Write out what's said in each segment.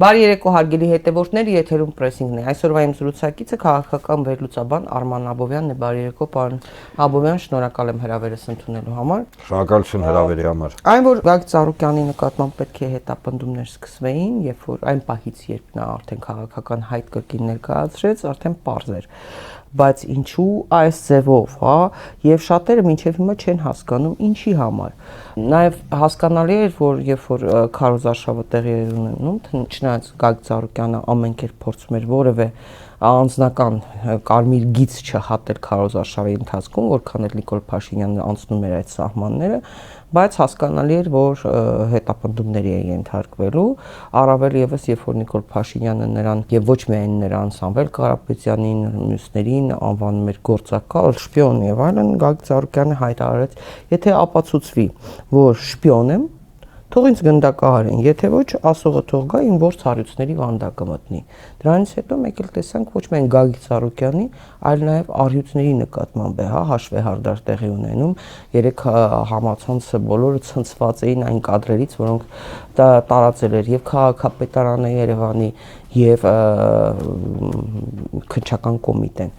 Բարի երեկո հարգելի հետևորդներ, եթերում պրեսինգն է։ Այսօրվա իմ զրուցակիցը քաղաքական վերլուծաբան Արման Աբովյանն է։ Բարի երեկո, պարոն Աբովյան, շնորհակալ եմ հրավերս ընդունելու համար։ Շնորհակալություն հրավերի համար։ Այն որ Գագիկ Ծառուկյանի նկատմամբ պետք է հետապնդումներ սկսվեին, երբ որ այն պահից, երբ նա արդեն քաղաքական հայտ կրկին ներկայացրեց, արդեն պարզ էր։ Բայց ինչու այս ձևով, հա, եւ շատերը մինչեւ հիմա չեն հասկանում ինչի համար։ Նաեւ հասկանալի է, որ երբ որ քարոզարշավը տեղի էր ունենում, չնայած Գագիկ Ծառուկյանը ամեն կերպ փորձում էր որևէ անձնական կարմիր գիծ չհատել քարոզարշավի ընթացքում, որքան էլ Նիկոլ Փաշինյանը անցնում էր այդ սահմանները, բայց հասկանալի էր, որ հետապնդումների է ենթարկվելու, առավել եւս երբ որ Նիկոլ Փաշինյանը նրան եւ ոչ միայն նրան, Սամվել Կարապետյանին, մյուսներին անվանում էր գործակալ, շպիոն եւ այլն, Գագիկ Ծառուկյանը հայտարարեց, եթե ապացուցվի, որ շպիոն եմ, թող ինձ գնդակահարեն, եթե ոչ, ասողը թող գա իմ ворց հարյուծների վանդակը մտնի։ Դրանից հետո մեկ էլ տեսանք ոչ միայն Գագիկ Ծառուկյանի, այլ նաև առյուծների նկատմամբ է, հա, հաշվեհարդար տեղի ունենում։ Երեք համացանցը բոլորը ցնցված էին այն կադրերից, որոնք տարածել էր եւ քաղաքապետարանը Երևանի եւ քննչական կոմիտեն։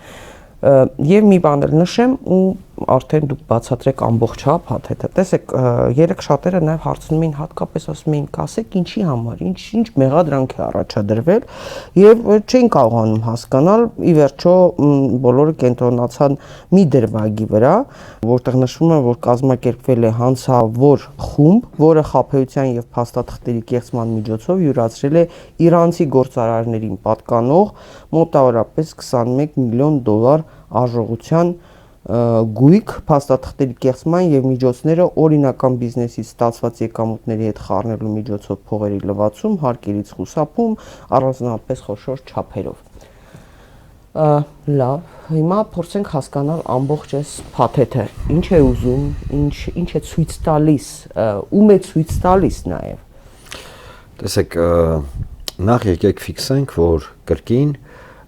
Եվ մի բան էլ նշեմ ու արդեն դուք բացատրեք ամբողջ փաթեթը։ Տեսեք, երեք շատերը նաև հարցնում էին, հատկապես ասում էին, կասեք ինչի համար, ինչ մեղադրանք է առաջադրվել եւ չէին կարողանում հասկանալ, ի վերջո բոլորը կենտրոնացան մի դրվագի վրա, որտեղ նշվում է, որ կազմակերպվել է հանցավոր խումբ, որը խաբեության եւ փաստաթղթերի կեղծման միջոցով յուրացրել է իրանցի գործարարներին պատկանող մոտավորապես $21 միլիոն արժողության գույք փաստաթղթերի կեղծման եւ միջոցները օրինական բիզնեսից ստացված եկամուտների հետ խառնելու միջոցով փողերի լվացում, հարկերից խուսափում, առանձնապես խոշոր չափերով։ Լավ, հիմա փորձենք հասկանալ ամբողջ այս փաթեթը։ Ինչ է ուզում, ինչ է ցույց տալիս, ում է ցույց տալիս նաեւ։ Տեսեք, նախ եկեք ֆիքսենք, որ կրկին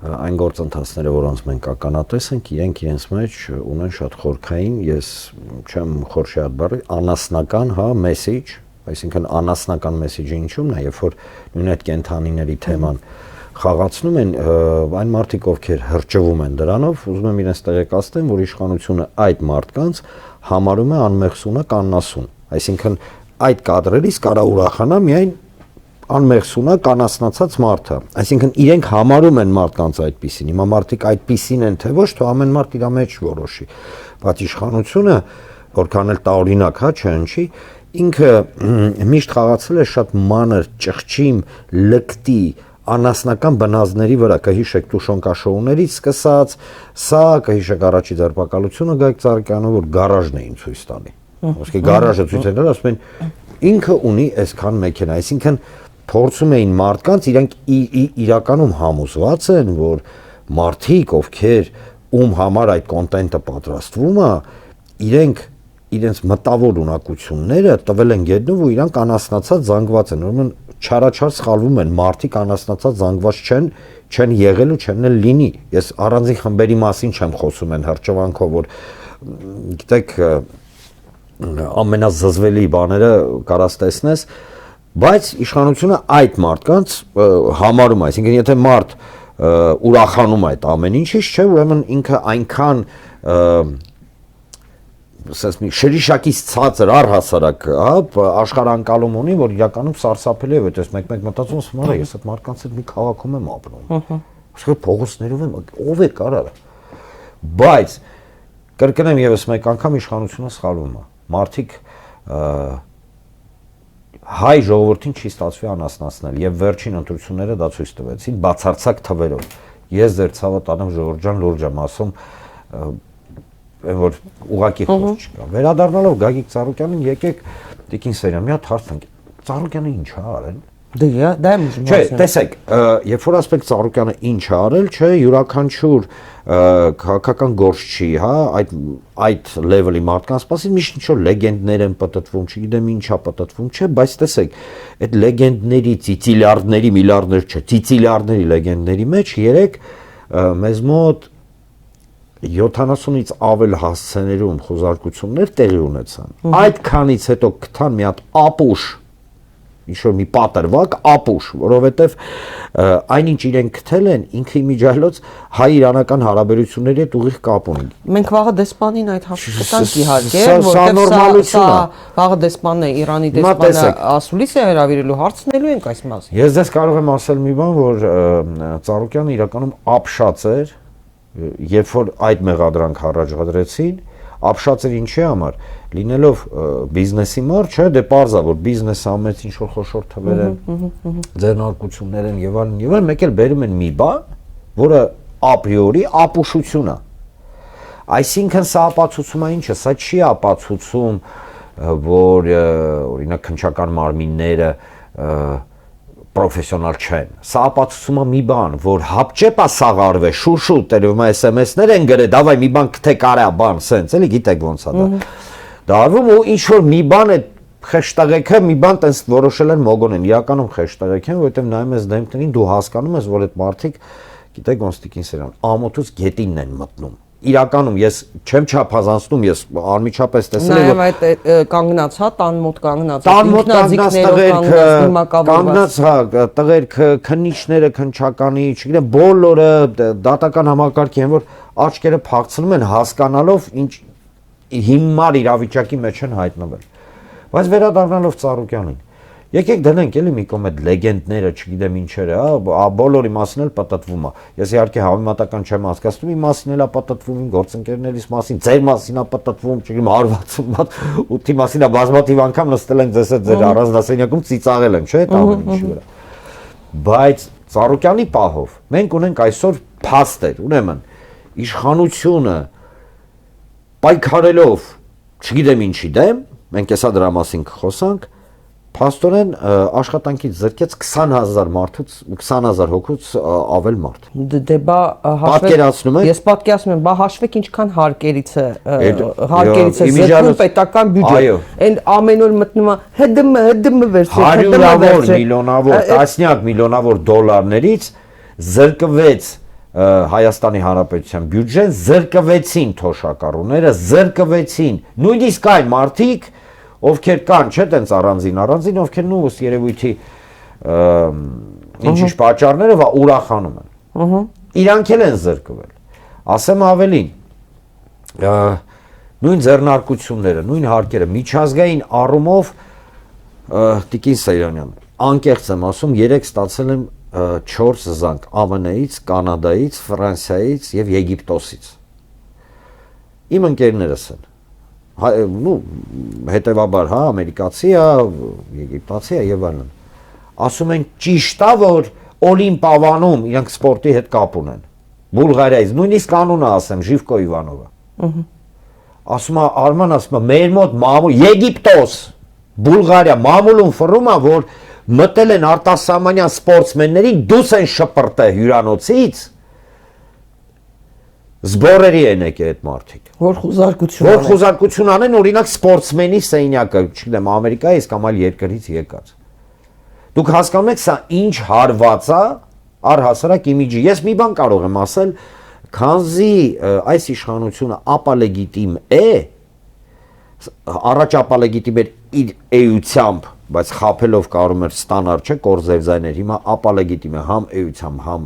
այն գործընթացները, որոնց մենք ականատես ենք, իրենց մեջ ունեն շատ խորքային, ես չեմ խորշիատ բառի, անասնական, հա, մեսեջ, այսինքն անասնական մեսեջը ինչու՞մն է, երբ որ նույն այդ կենթանիների թեման խաղացնում են, այն մարդիկ, ովքեր հրճվում են դրանով, ուզում եմ իրենց տեղեկացնեմ, որ իշխանությունը այդ մարդկանց համարում է անմեղսունակ աննասուն, այսինքն այդ կադրերից կարա ուրախանա միայն անմեղսունակ անասնացած մարդը, այսինքն իրենք համարում են մարդկանց այդպիսին, հիմա մարդիկ այդպիսին են թե ոչ, թող ամեն մարդ իր մեջ որոշի, բայց իշխանությունը, որքան էլ տարօրինակ, հա, չընչի, ինքը միշտ խաղացել է շատ մանր, ճղճիմ, լկտի, անասնական բնազդների վրա, կհիշեք Տուշոն-կաշոուներից սկսած, սա կհիշեք առաջի ձերբակալությունը Գագիկ Ծառուկյանը, որ գարաժն էին ցույց տալի, ոսկե գարաժը ցույց են տալի, ասում են ինքը ունի այսքան մեքենա, այսինքն փորձում էին մարդկանց, իրենք իրականում համոզված են, որ մարդիկ, ովքեր ում համար այդ կոնտենտը պատրաստվում է, իրենց մտավոր ունակությունները տվել են գետնով ու իրանք անասնացած զանգված են, ուրեմն չարաչար սխալվում են, մարդիկ անասնացած զանգված չեն եղել ու չեն էլ լինի։ Ես առանձին խմբերի մասին չեմ խոսում են հրճվանքով, որ գիտեք ամենազզվելի բաները կարաս տեսնես, բայց իշխանությունը այդ մարդկանց համարում է, այսինքն եթե մարդ ուրախանում է այդ ամեն ինչից, չէ, ուրեմն ինքը այնքան ասես մի շրիշակից ցածր առհասարակ, հա, աշխարհանկալում ունի, որ իրականում սարսափելի է, այդպես մեկ մտածում եմ, սմարա, ես այդ մարդկանց հետ մի քաղաքում եմ ապրում։ Ահա փողոցներով եմ, ով է կարա։ Բայց կրկնեմ եւս մեկ անգամ իշխանությունը սխալվում է։ Մարդիկ հայ ժողովրդին չի ստացվի անասնացնել եւ վերջին ընտրությունները դա ցույց տվեցին բացարձակ թվերով։ Ես ձեր ցավը տանեմ Ժողովուրդ ջան, լուրջ եմ ասում, որ ուղակի խոսք չկա։ Վերադառնալով Գագիկ Ծառուկյանին, եկեք Տիկին Սերյան, մի հատ հարց տանք։ Ծառուկյանը ինչ է արել։ Դա եմ ուզում ասել։ Չէ, տեսեք, երբ որ ասենք Ծառուկյանը ինչ է արել, չէ, յուրաքանչյուր քաղաքական գործչի, հա, այդ լեվելի մարդկանց մասին միշտ ինչ-որ լեգենդներ են պատտվում, չգիտեմ ինչա պատտվում, չէ, բայց տեսեք, այդ լեգենդների, ծիծիլիարդների, միլիարդներ չէ, ծիծիլիարդների լեգենդների մեջ երեք մեզ մոտ 70-ից ավել հասցեներում խոզարկություններ տեղի ունեցան։ Այդ քանից հետո գտան մի հատ ապուշ ինչ որ մի պատրվակ ապուշ, որովհետև այնինչ իրենք գտել են ինքը իմիջիայլոց հայ-իրանական հարաբերությունների հետ ուղիղ կապ ունի։ Մենք վաղը դեսպանին այդ հաշվի կտանք իհարկե, Սա նորմալություն է։ Վաղը դեսպանն է, Իրանի դեսպանը ասուլիս է հրավիրելու, հարցնելու ենք այս մասին։ Ես դες կարող եմ ասել մի բան, որ Ծառուկյանը իրականում ապշած էր, երբ որ այդ մեղադրանք առաջադրեցին, ապշած էր ինչի համար, լինելով բիզնեսի մար, չէ, դե պարզ է, որ բիզնեսը ամենից ինչ որ խոշոր թվեր են, ձեռնարկություններ են եւ այլն, մեկ էլ բերում են մի բան, որը ապրիորի ապուշություն է։ Այսինքն սա ապացուցում է ինչը, սա չի ապացուցում, որ օրինակ քննչական մարմինները պրոֆեսիոնալ չեն։ Սա ապացուցում է մի բան, որ հապճեպա սաղարվե, շուշուտ, տերևում է SMS-ներ են գրել, դավայ մի բան կթե կարա բան, սենց, էլի գիտեք ոնց է դա։ Դա արվում ու ինչ որ մի բան է խեշտաղեքը, մի բան տենց որոշել են մոգոնել, իրականում խեշտաղեք են, որովհետև նայում ես դեմքներին, դու հասկանում ես, որ այդ մարդիկ, գիտեք ոնց տիկին Սերյան, ամոթուց գետինն են մտնում։ Իրականում ես չեմ չափազանցնում, ես անմիջապես տեսել եմ, որ այդ կանգնած, հա, տան մոտ կանգնած, տան մոտ կանգնած, հա, տղերք, քննիչները, քննչականի, չգիտեմ, բոլորը դատական համակարգի են, որ աչքերը փակցնում են հասկանալով ինչ հիմար իրավիճակի մեջ են հայտնվել։ Բայց վերադառնալով Ծառուկյանին, եկեք դնենք էլի մի կողմ այդ լեգենդները, չգիտեմ ինչերը, հա, բոլորի մասին էլ պատտվում է։ Ես իհարկե հավիմատական չեմ հասկացնում, իմ մասին էլ է պատտվում, իմ գործընկերներիս մասին, ձեր մասին է պատտվում, չգիտեմ, հարվածում, 8-ի մասին է բազմաթիվ անգամ նստել են ձեզ հետ ձեր առանձնասենյակում ծիծաղել են, չէ՞, այդ ամեն ինչի վրա։ Բայց Ծառուկյանի պահով մենք ունենք այսօր փաստեր, ուրեմն իշխանությունը պայքարելով, չգիտեմ ինչի դեմ, մենք հեսա դրա մասին կխոսանք, փաստորեն աշխատանքից զրկեց 20000 մարդուց 20000 հոգուց ավել մարդ։ Դե բա պատկերացնում եք։ Ես պատկերացնում եմ, բա հաշվեք ինչքան հարկերից է զրկում պետական բյուջե։ Այն ամեն օր մտնում է ՀԴՄ վերցրեք, հարյուրավոր միլիոնավոր, տասնյակ միլիոնավոր դոլարներից զրկվեց Հայաստանի Հանրապետության բյուջեն, զրկվեցին թոշակառուները, զրկվեցին նույնիսկ այն մարդիկ, ովքեր կան, չէ՞ տենց առանձին, ովքեր նույն ըստ երևույթի ինչ-ինչ պատճառներով ուրախանում են։ Իրանք էլ են զրկվել։ Ասեմ ավելին, նույն ձեռնարկությունները, նույն հարկերը միջազգային առումով տիկին Սեյրանյան, անկեղծ եմ ասում, 3 ստացել եմ 4 զանգ ԱՄՆ-ից, Կանադայից, Ֆրանսիայից եւ Եգիպտոսից։ Իմ ընկերներս են։ Հետևաբար, հա, ամերիկացի է, եգիպտացի է եւ այլն։ Ասում են ճիշտ է, որ Օլիմպիադանում իրանք սպորտի հետ կապ ունեն։ Բուլղարիայից, նույնիսկ անունը ասեմ, Ժիվկո Իվանովը։ Ասում է Արման, ասում է մեր մոտ մամուլ Եգիպտոս, Բուլղարիա մամուլում ֆռում է, որ մտել են արտասահմանյան սպորտսմեններին դուս են շպրտել հյուրանոցից։ Զբորերի են եկել այդ մարդիկ։ Որ խուզարկություն անեն, օրինակ սպորտսմենի սենյակը, չգիտեմ, Ամերիկայից կամ այլ երկրից եկած։ Դուք հասկանում եք, սա ինչ հարված է առհասարակ իմիջի։ Ես մի բան կարող եմ ասել, քանզի այս իշխանությունը ապալեգիտիմ է, առաջ ապալեգիտիմ էր իր էությամբ, բայց խափելով կարող էր ստանալ, չէ, կորզերձայներ, հիմա ապալեգիտիմ է համ էությամբ, համ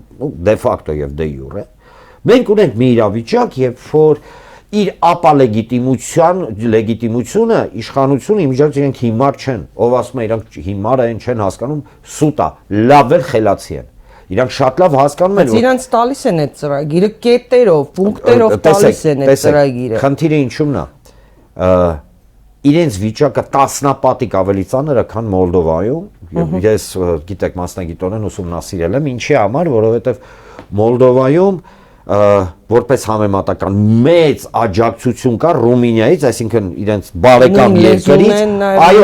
դե ֆակտո եւ դե յուրե։ Մենք ունենք մի իրավիճակ, երբ որ իր լեգիտիմությունը իշխանությունը իմիջիայլոց իրենք հիմար չեն, ով ասում է իրանք հիմար են, չեն հասկանում, սուտ է, լավ էլ խելացի են։ Իրանք շատ լավ հասկանում են, որ իրանք տալիս են այդ ծրագիրը կետերով, պունկտերով տալիս են այդ ծրագիրը։ Խնդիրը ինչու՞մն է։ Իրենց վիճակը տասնապատիկ ավելի ծանր է, քան Մոլդովայում։ Ես գիտեք մասնագիտորեն ուսումնասիրել եմ, ինչի համար, որովհետև Մոլդովայում որպես համեմատական մեծ աջակցություն կա Ռումինիայից, այսինքն իրենց բարեկամ երկրից, այո,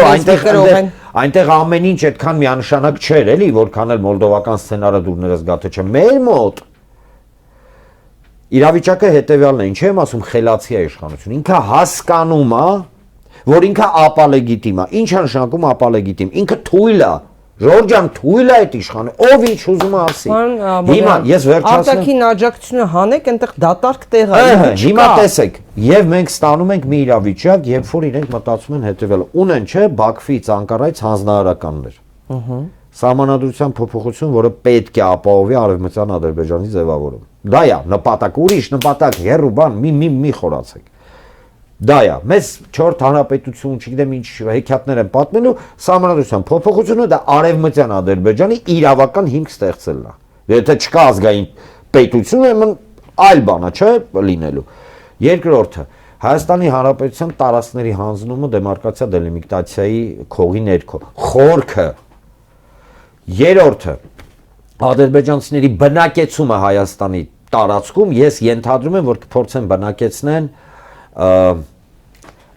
այնտեղ ամեն ինչ այդքան միանշանակ չէր, էլի, որքան էլ մոլդովական սցենարը դուրներս գաթե չէ։ Մեր մոտ իրավիճակը հետևյալն է, ինչ եմ ասում, խելացի է իշխանությունը, ինքը հասկանում է, որ ինքը ապալեգիտիմ է։ Ինչ է նշանակում ապալեգիտիմ։ Ինքը թույլ է։ Ժորժան թույլ է այդ իշխանը, ով ինչ ուզում է ասի։ Հիմա ես վերջացնեմ։ Արտաքին աջակցությունը հանեք, այնտեղ դատարկ տեղ է։ Հիմա տեսեք, եւ մենք ստանում ենք մի իրավիճակ, երբ որ իրենք մտածում են հետեւել, ունեն չէ Բաքվից, Անկարայից հանձնարարականներ։ Սահմանադրության փոփոխություն, որը պետք է ապահովի Արևմտյան Ադրբեջանի ձևավորում։ Դա է նպատակ, ուրիշ նպատակ, հերու բան, մի խորացեք։ Դա է, մեծ 4 հանրապետություն, չգիտեմ ինչ հեքիաթներ են պատմելու, սահմանադրության փոփոխությունը դա Արևմտյան Ադրբեջանի իրավական հիմք ստեղծելն է։ Եթե չկա ազգային պետություն, այլ բան է, չէ, լինելու։ Երկրորդը Հայաստանի Հանրապետության տարածքների հանձնումը դեմարկացիա դելիմիտացիայի քողի ներքո։ Խորքը։ Երրորդը ադրբեջանցիների բնակեցումը Հայաստանի տարածքում, ես ենթադրում եմ, որ կփորձեն բնակեցնեն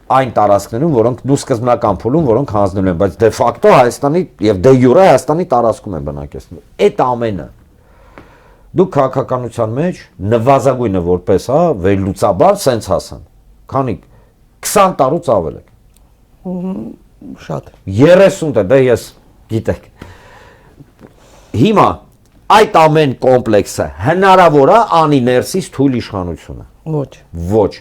այն տարածքներում, որոնք դու սկզբնական փուլում, որոնք հանձնելու են, բայց դե ֆակտո Հայաստանի եւ դե յուրե Հայաստանի տարածքում են բնակեցնում։ Այդ ամենը դու քաղաքականության մեջ նվազագույնը որպես, վերլուծաբար սենց հասան։ Քանի 20 տարուց ավել եք։ Շատ։ 30 դե ես գիտեք։ Հիմա այդ ամեն կոմպլեքսը հնարավոր է անի ներսից թույլ իշխանությունը։ Ոչ։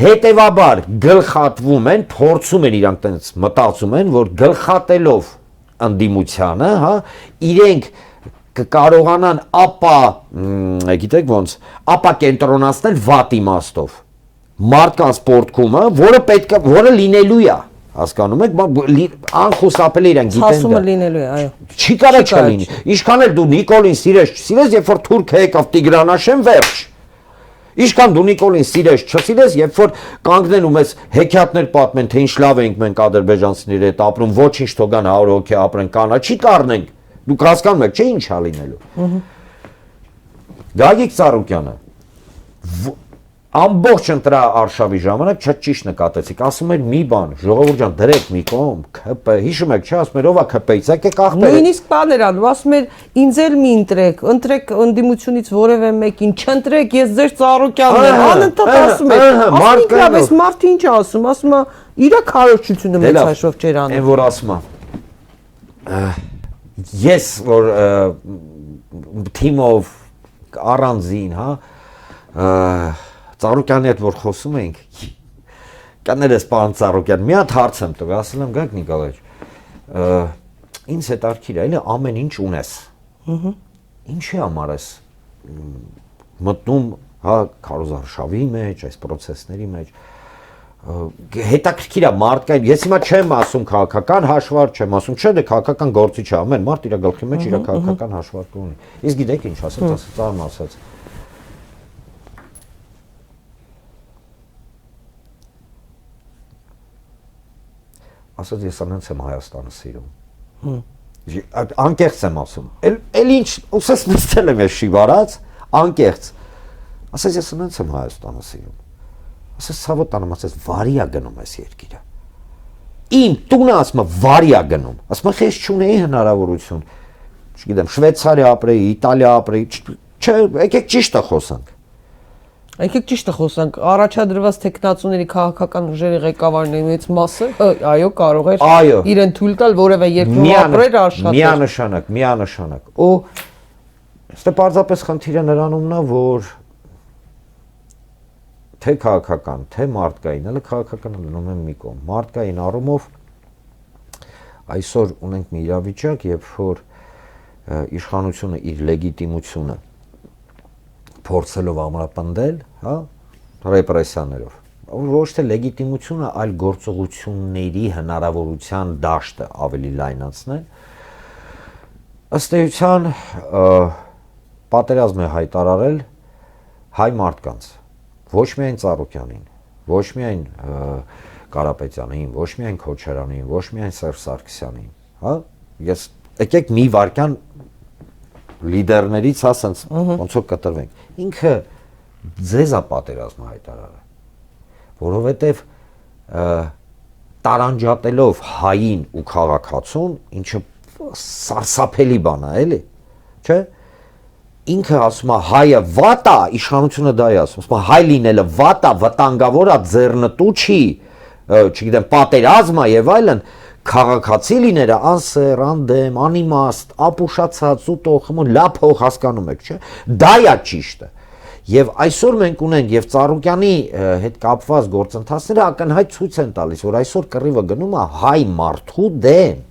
Հետևաբար գլխատվում են, փորձում են իրանք տենց մտածում են, որ գլխատելով ընդդիմությանը, իրենք կկարողանան ապա, գիտեք ոնց, ապա կենտրոնացնել վատ իմաստով։ Մարդկանց պորտկումը, որը լինելու է, հասկանում եք, անխուսափելի իրենք գիտեն դա։ Հասումը լինելու է, այո։ Չի կարա չլինի։ Ինչքան էլ դու Նիկոլին սիրես, երբ որ թուրքը եկավ Տիգրանաշեն, վերջ։ Ինչքան դու Նիկոլին սիրես, չսիրես, երբ որ կանգնեն ու մեզ հեքիաթներ պատմեն, թե ինչ լավ ենք մենք ադրբեջանցիների հետ ապրում, ոչինչ թողան 100 հոգի ապրեն, կանաչի կառնենք։ Դուք հասկանում եք, չէ՞ ինչ է լինելու։ Գագիկ Ծառուկյանը ամբողջ ընտրա արշավի ժամանակ ճիշտ նկատեցիք, ասում էր մի բան, ժողովուրդ ջան, դրեք մի կողմ, ՔՊ, հիշում եք, չէ՞, ասում էր ով է ՔՊ-ից, եկեք ախպեր։ Նույնիսկ բաներ անում, ասում էր ինձ էլ մի ընտրեք ընդդիմությունից որևէ մեկին, չընտրեք, ես ձեր Ծառուկյանն եմ, անընդհատ ասում էր։ Ասում էր, այս մարդը ինչ է ասում է իր քարոզչությունը մեծ հաշվով չէր անում։ Այն որ ասում է։ Ես որ թիմով առանձին, Ծառուկյանի հետ որ խոսում ենք, կաներես պարոն Ծառուկյան, մի հատ հարց եմ տվել, ասել եմ Գագիկ Նիկոլաևիչ, ինձ հետաքրքիր է, ամեն ինչ ունես։ Ինչի համար ես մտնում, քարոզարշավի մեջ, այս process-ների մեջ։ Հետաքրքիր է մարդկային, ես հիմա չեմ ասում քաղաքական հաշվարկ, չեմ ասում, չէ, դե քաղաքական գործիչ է, ամեն մարդ իր գլխի մեջ իր քաղաքական հաշվարկը ունի։ Իսկ գիտեք ինչ ասաց, ծառն ասաց։ Ասած ես անց եմ Հայաստանը սիրում։ Անկեղծ եմ ասում։ Էլ ինչ, ուսես նստել եմ ես շիվարած, անկեղծ։ Ասած ես անց եմ Հայաստանը սիրում։ Ասած ցավոտ տանում, ասած վարիա գնում ես երկիրը։ Իմ տունը ասում վարիա գնում։ Ասում խես չունեի հնարավորություն։ Չգիտեմ, Շվեյցարիա ապրեի, Իտալիա ապրեի, չէ, եկեք ճիշտը խոսանք։ Եկեք ճիշտը խոսանք, առաջադրված տեխնացուների քաղաքական ուժերի ղեկավարների մեծ մասը, այո, կարող էր իրեն թույլ տալ որևէ երկրում ապրել, աշխատել։ Միանշանակ։ Ու այստեղ պարզապես խնդիրը նրանումն է, որ թե քաղաքական, թե մարդկային, հələ քաղաքականը լինում է մի կողմ։ Մարդկային առումով այսօր ունենք մի իրավիճակ, երբ որ իշխանությունը իր լեգիտիմությունը փորձելով ամրապնդել, ռեպրեսիաներով, ոչ թե լեգիտիմությունը, այլ գործողությունների հնարավորության դաշտը ավելի լայնացնել, ըստ էության պատերազմ է հայտարարել հայ մարդկանց, ոչ միայն Ծառուկյանին, ոչ միայն Կարապետյանին, ոչ միայն Քոչարյանին, ոչ միայն Սերժ Սարգսյանին, ես եկեք մի վարքյան լիդերներից ասենց ոնց որ կտրվենք։ Ինքը ձեզ է պատերազմը հայտարարել, որովհետև տարանջատելով հային ու քաղաքացուն, ինչը սարսափելի բան է, էլի, չէ՞։ Ինքը ասում է հայը վատ է, իշխանությունը դա է ասում, հայ լինելը վատ է, վտանգավոր է, ձեռնտու չի, չգիտեմ, պատերազմ է եւ այլն, քաղաքացի լինելը անսեր, անդեմ, անիմաստ, ապուշացած, ուտող, լավ փող հասկանում եք, չէ՞։ Դա է ճիշտը։ Եվ այսօր մենք ունենք եւ Ծառուկյանի հետ կապված գործընթացները ակնհայտ ցույց են տալիս, որ այսօր կռիվը գնում է հայ մարդու դեմ։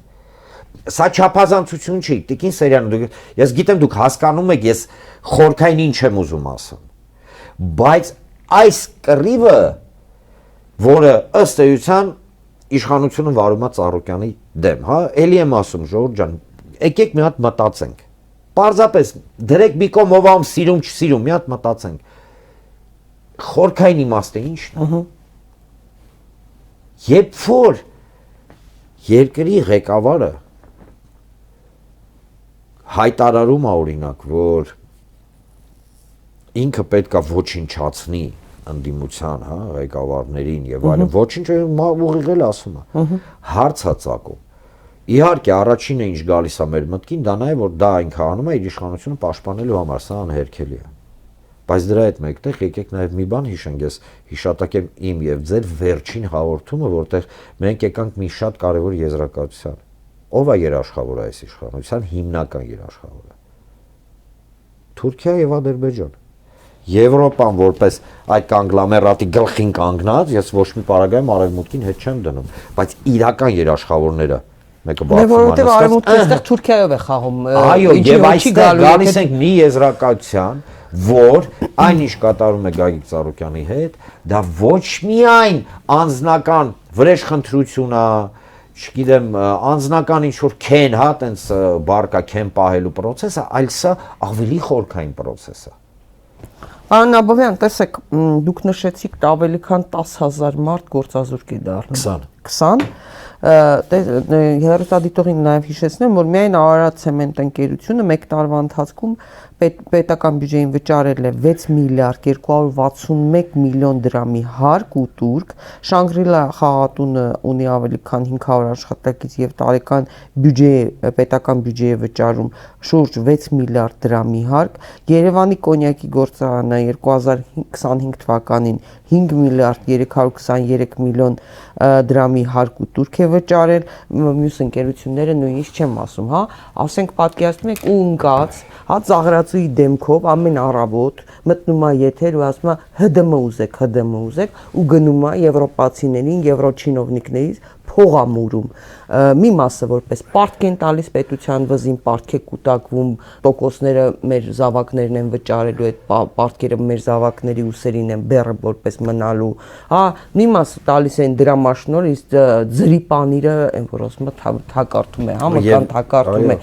Սա չափազանցություն չի, Տիկին Սերյան, ես գիտեմ դուք հասկանում եք, ես խորքային ինչ եմ ուզում ասեմ, բայց այս կռիվը, որը ըստ էության իշխանությունը վարում է Ծառուկյանի դեմ, հա, էլի եմ ասում, Ժողովուրդ ջան, եկեք մի հատ մտածենք, պարզապես դրեք մի կողմ ով ամ սիրում չսիրում, մի հատ մտածենք, խորքային իմաստը ի՞նչն է, երբ որ երկրի ղեկավարը հայտարարում է օրինակ, որ ինքը պետք է ոչնչացնի ընդդիմության, հա, ղեկավարներին եւ այլն, ոչինչ ուղիղել ասում է։ Հարց է ծագում։ Իհարկե, առաջինը ինչ գալիս է մեր մտքին, դա նա է, որ դա ինքը անում է իր իշխանությունը պաշտպանելու համար, սա անհերքելի է։ Բայց դրա հետ մեկտեղ եկեք նաեւ մի բան հիշենք, ես հիշատակեմ իմ եւ ձեր վերջին հաղորդումը, որտեղ մենք եկանք մի շատ կարեւոր եզրակացության։ Ով է երաշխավորը այս իշխանության հիմնական երաշխավորը։ Թուրքիա եւ Ադրբեջան։ Եվրոպան որպես այդ կանգլամերատի գլխին կանգնած, ես ոչ մի պարագայում արևմուտքին հետ չեմ դնում, բայց իրական երաշխավորները մեկը Որովհետեւ արևմուտքը այստեղ Թուրքիայով է խաղում։ Այո, եւ այստեղ գալիս ենք մի եզրակացության, որ այն ինչ կատարում է Գագիկ Ծառուկյանի հետ, դա ոչ միայն անձնական վրեժխնդրություն է, չգիտեմ, անձնական ինչ-որ քեն, հա, տենց բարկա քեն պահելու process է, այլ սա ավելի խորքային process է։ Անն Աբովյան, տեսեք, դուք նշեցիք ավելի քան 10,000 մարդ գործազուրկ է դառնում։ 20 հերոստատիտողին նաև հիշեցնեմ, որ միայն Արարատ ցեմենտ ընկերությունը մեկ տարվա ընթացքում պետական բյուջեին վճարել է 6 միլիարդ 261 միլիոն դրամի հարկ ու տուրք, Շանգրիլա խաղատունը ունի ավելի քան 500 աշխատակից եւ տարեկան պետական բյուջեի վճարում շուրջ 6 միլիարդ դրամի հարկ, Երևանի կոնյակի գործարանը 2025 թվականին 5 միլիարդ 323 միլիոն դրամի հարկ ու տուրք է վճարել, մյուս ընկերությունները նույնիսկ չեմ ասում, հա, ասենք պատկերացնում եք ու ընկած, հա, ծաղրածուի դեմքով ամեն առավոտ մտնում է եթեր ու ասում է ՀԴՄ ուզեք ու գնում է եվրոպացիներին, եվրոչինովնիկներից փող ամուրում։ Մի մասը որպես պարտք են տալիս պետության վզին, պարտք է կուտակվում, տոկոսները մեր զավակներն են վճարելու, այդ պարտքերը մեր զավակների ուսերին են բեռը որպես մնալու, հա, մի մասը տալիս են դրամաշնոր, իսկ ձրի պանիրը այն որ ասում է թակարդում է, հա, մկան թակարդում է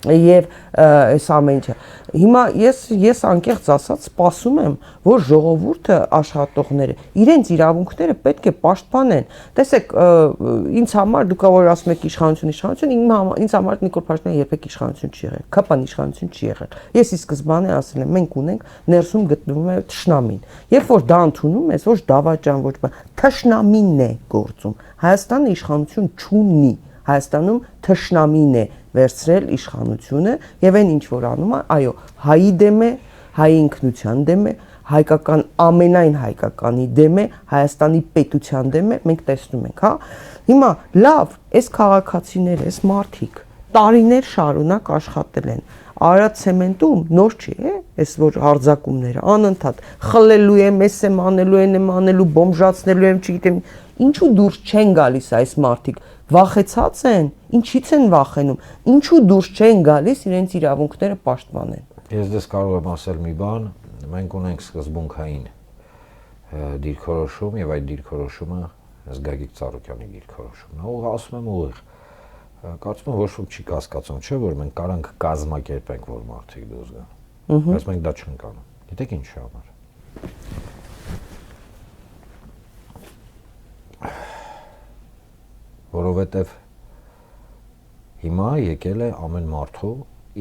եւ այս ամեն ինչը։ Հիմա ես անկեղծ ասած սպասում եմ, որ ժողովուրդը, աշխատողները իրենց իրավունքները պետք է պաշտպանեն։ Տեսեք, ինձ համար դուք որ ասում եք իշխանություն, ինձ համար Նիկոլ Փաշինյանը երբեք իշխանություն չի եղել, ԿՊ-ն իշխանություն չի եղել։ Ես ի սկզբանե ասել եմ, մենք ունենք ներսում գտնվում է թշնամին։ Երբ որ դա ընդունում ես, ոչ դավաճան, ոչ բան, թշնամինն է գործում։ Հայաստանը իշխանություն չունի։ Հայաստանում թշնամին է վերցրել իշխանությունը եւ այն ինչ որ անում է, այո, հայի դեմ է, հայ ինքնության դեմ է, հայկական ամենայն հայկականի դեմ է, Հայաստանի պետության դեմ է, մենք տեսնում ենք, հա։ Հիմա լավ, այս քաղաքացիները, այս մարդիկ տարիներ շարունակ աշխատել են։ Արարատ ցեմենտում նոր չի, այս որ հարձակումները անընդհատ խլելու եմ, էս եմ անելու, բոմժացնելու եմ, չգիտեմ, ինչու դուրս չեն գալիս այս մարդիկ, վախեցած են, ինչից են վախենում, ինչու դուրս չեն գալիս իրենց իրավունքները պաշտպանեն։ Ես դες կարող եմ ասել մի բան, մենք ունենք սկզբունքային դիրքորոշում եւ այդ դիրքորոշումը Գագիկ Ծառուկյանի դիրքորոշումն է։ Ու ասում եմ ուղիղ, կարծում եմ ոչ ոք չի կասկածում, չէ՞ որ մենք կարանք կազմակերպենք, որ մարդիկ դուրս գան։ Բայց մենք դա չենք անում։ Գիտեք ինչի համար։ Որովհետև հիմա եկել է ամեն մարդու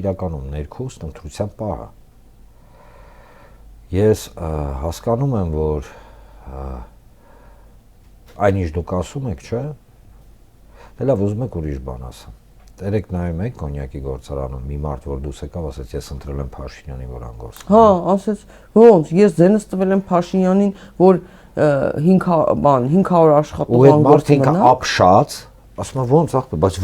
իրականում ներքուստ ընտրության պահը։ Ես հասկանում եմ, որ այն ինչ դուք ասում եք, չէ՞, դե լավ, ուզում եք ուրիշ բան ասեմ։ Տերեք նայում եք կոնյակի գործարանում մի մարդ, որ դուրս եկավ, ասեց ես ընտրել եմ Փաշինյանին, որ անգործ։ Հա, ասեց, ոնց, ես ձենս տվել եմ Փաշինյանին, որ 500 աշխատող անգործ մնա։ Ու այդ մարդը ապշած, ասում է ոնց ախպեր, բայց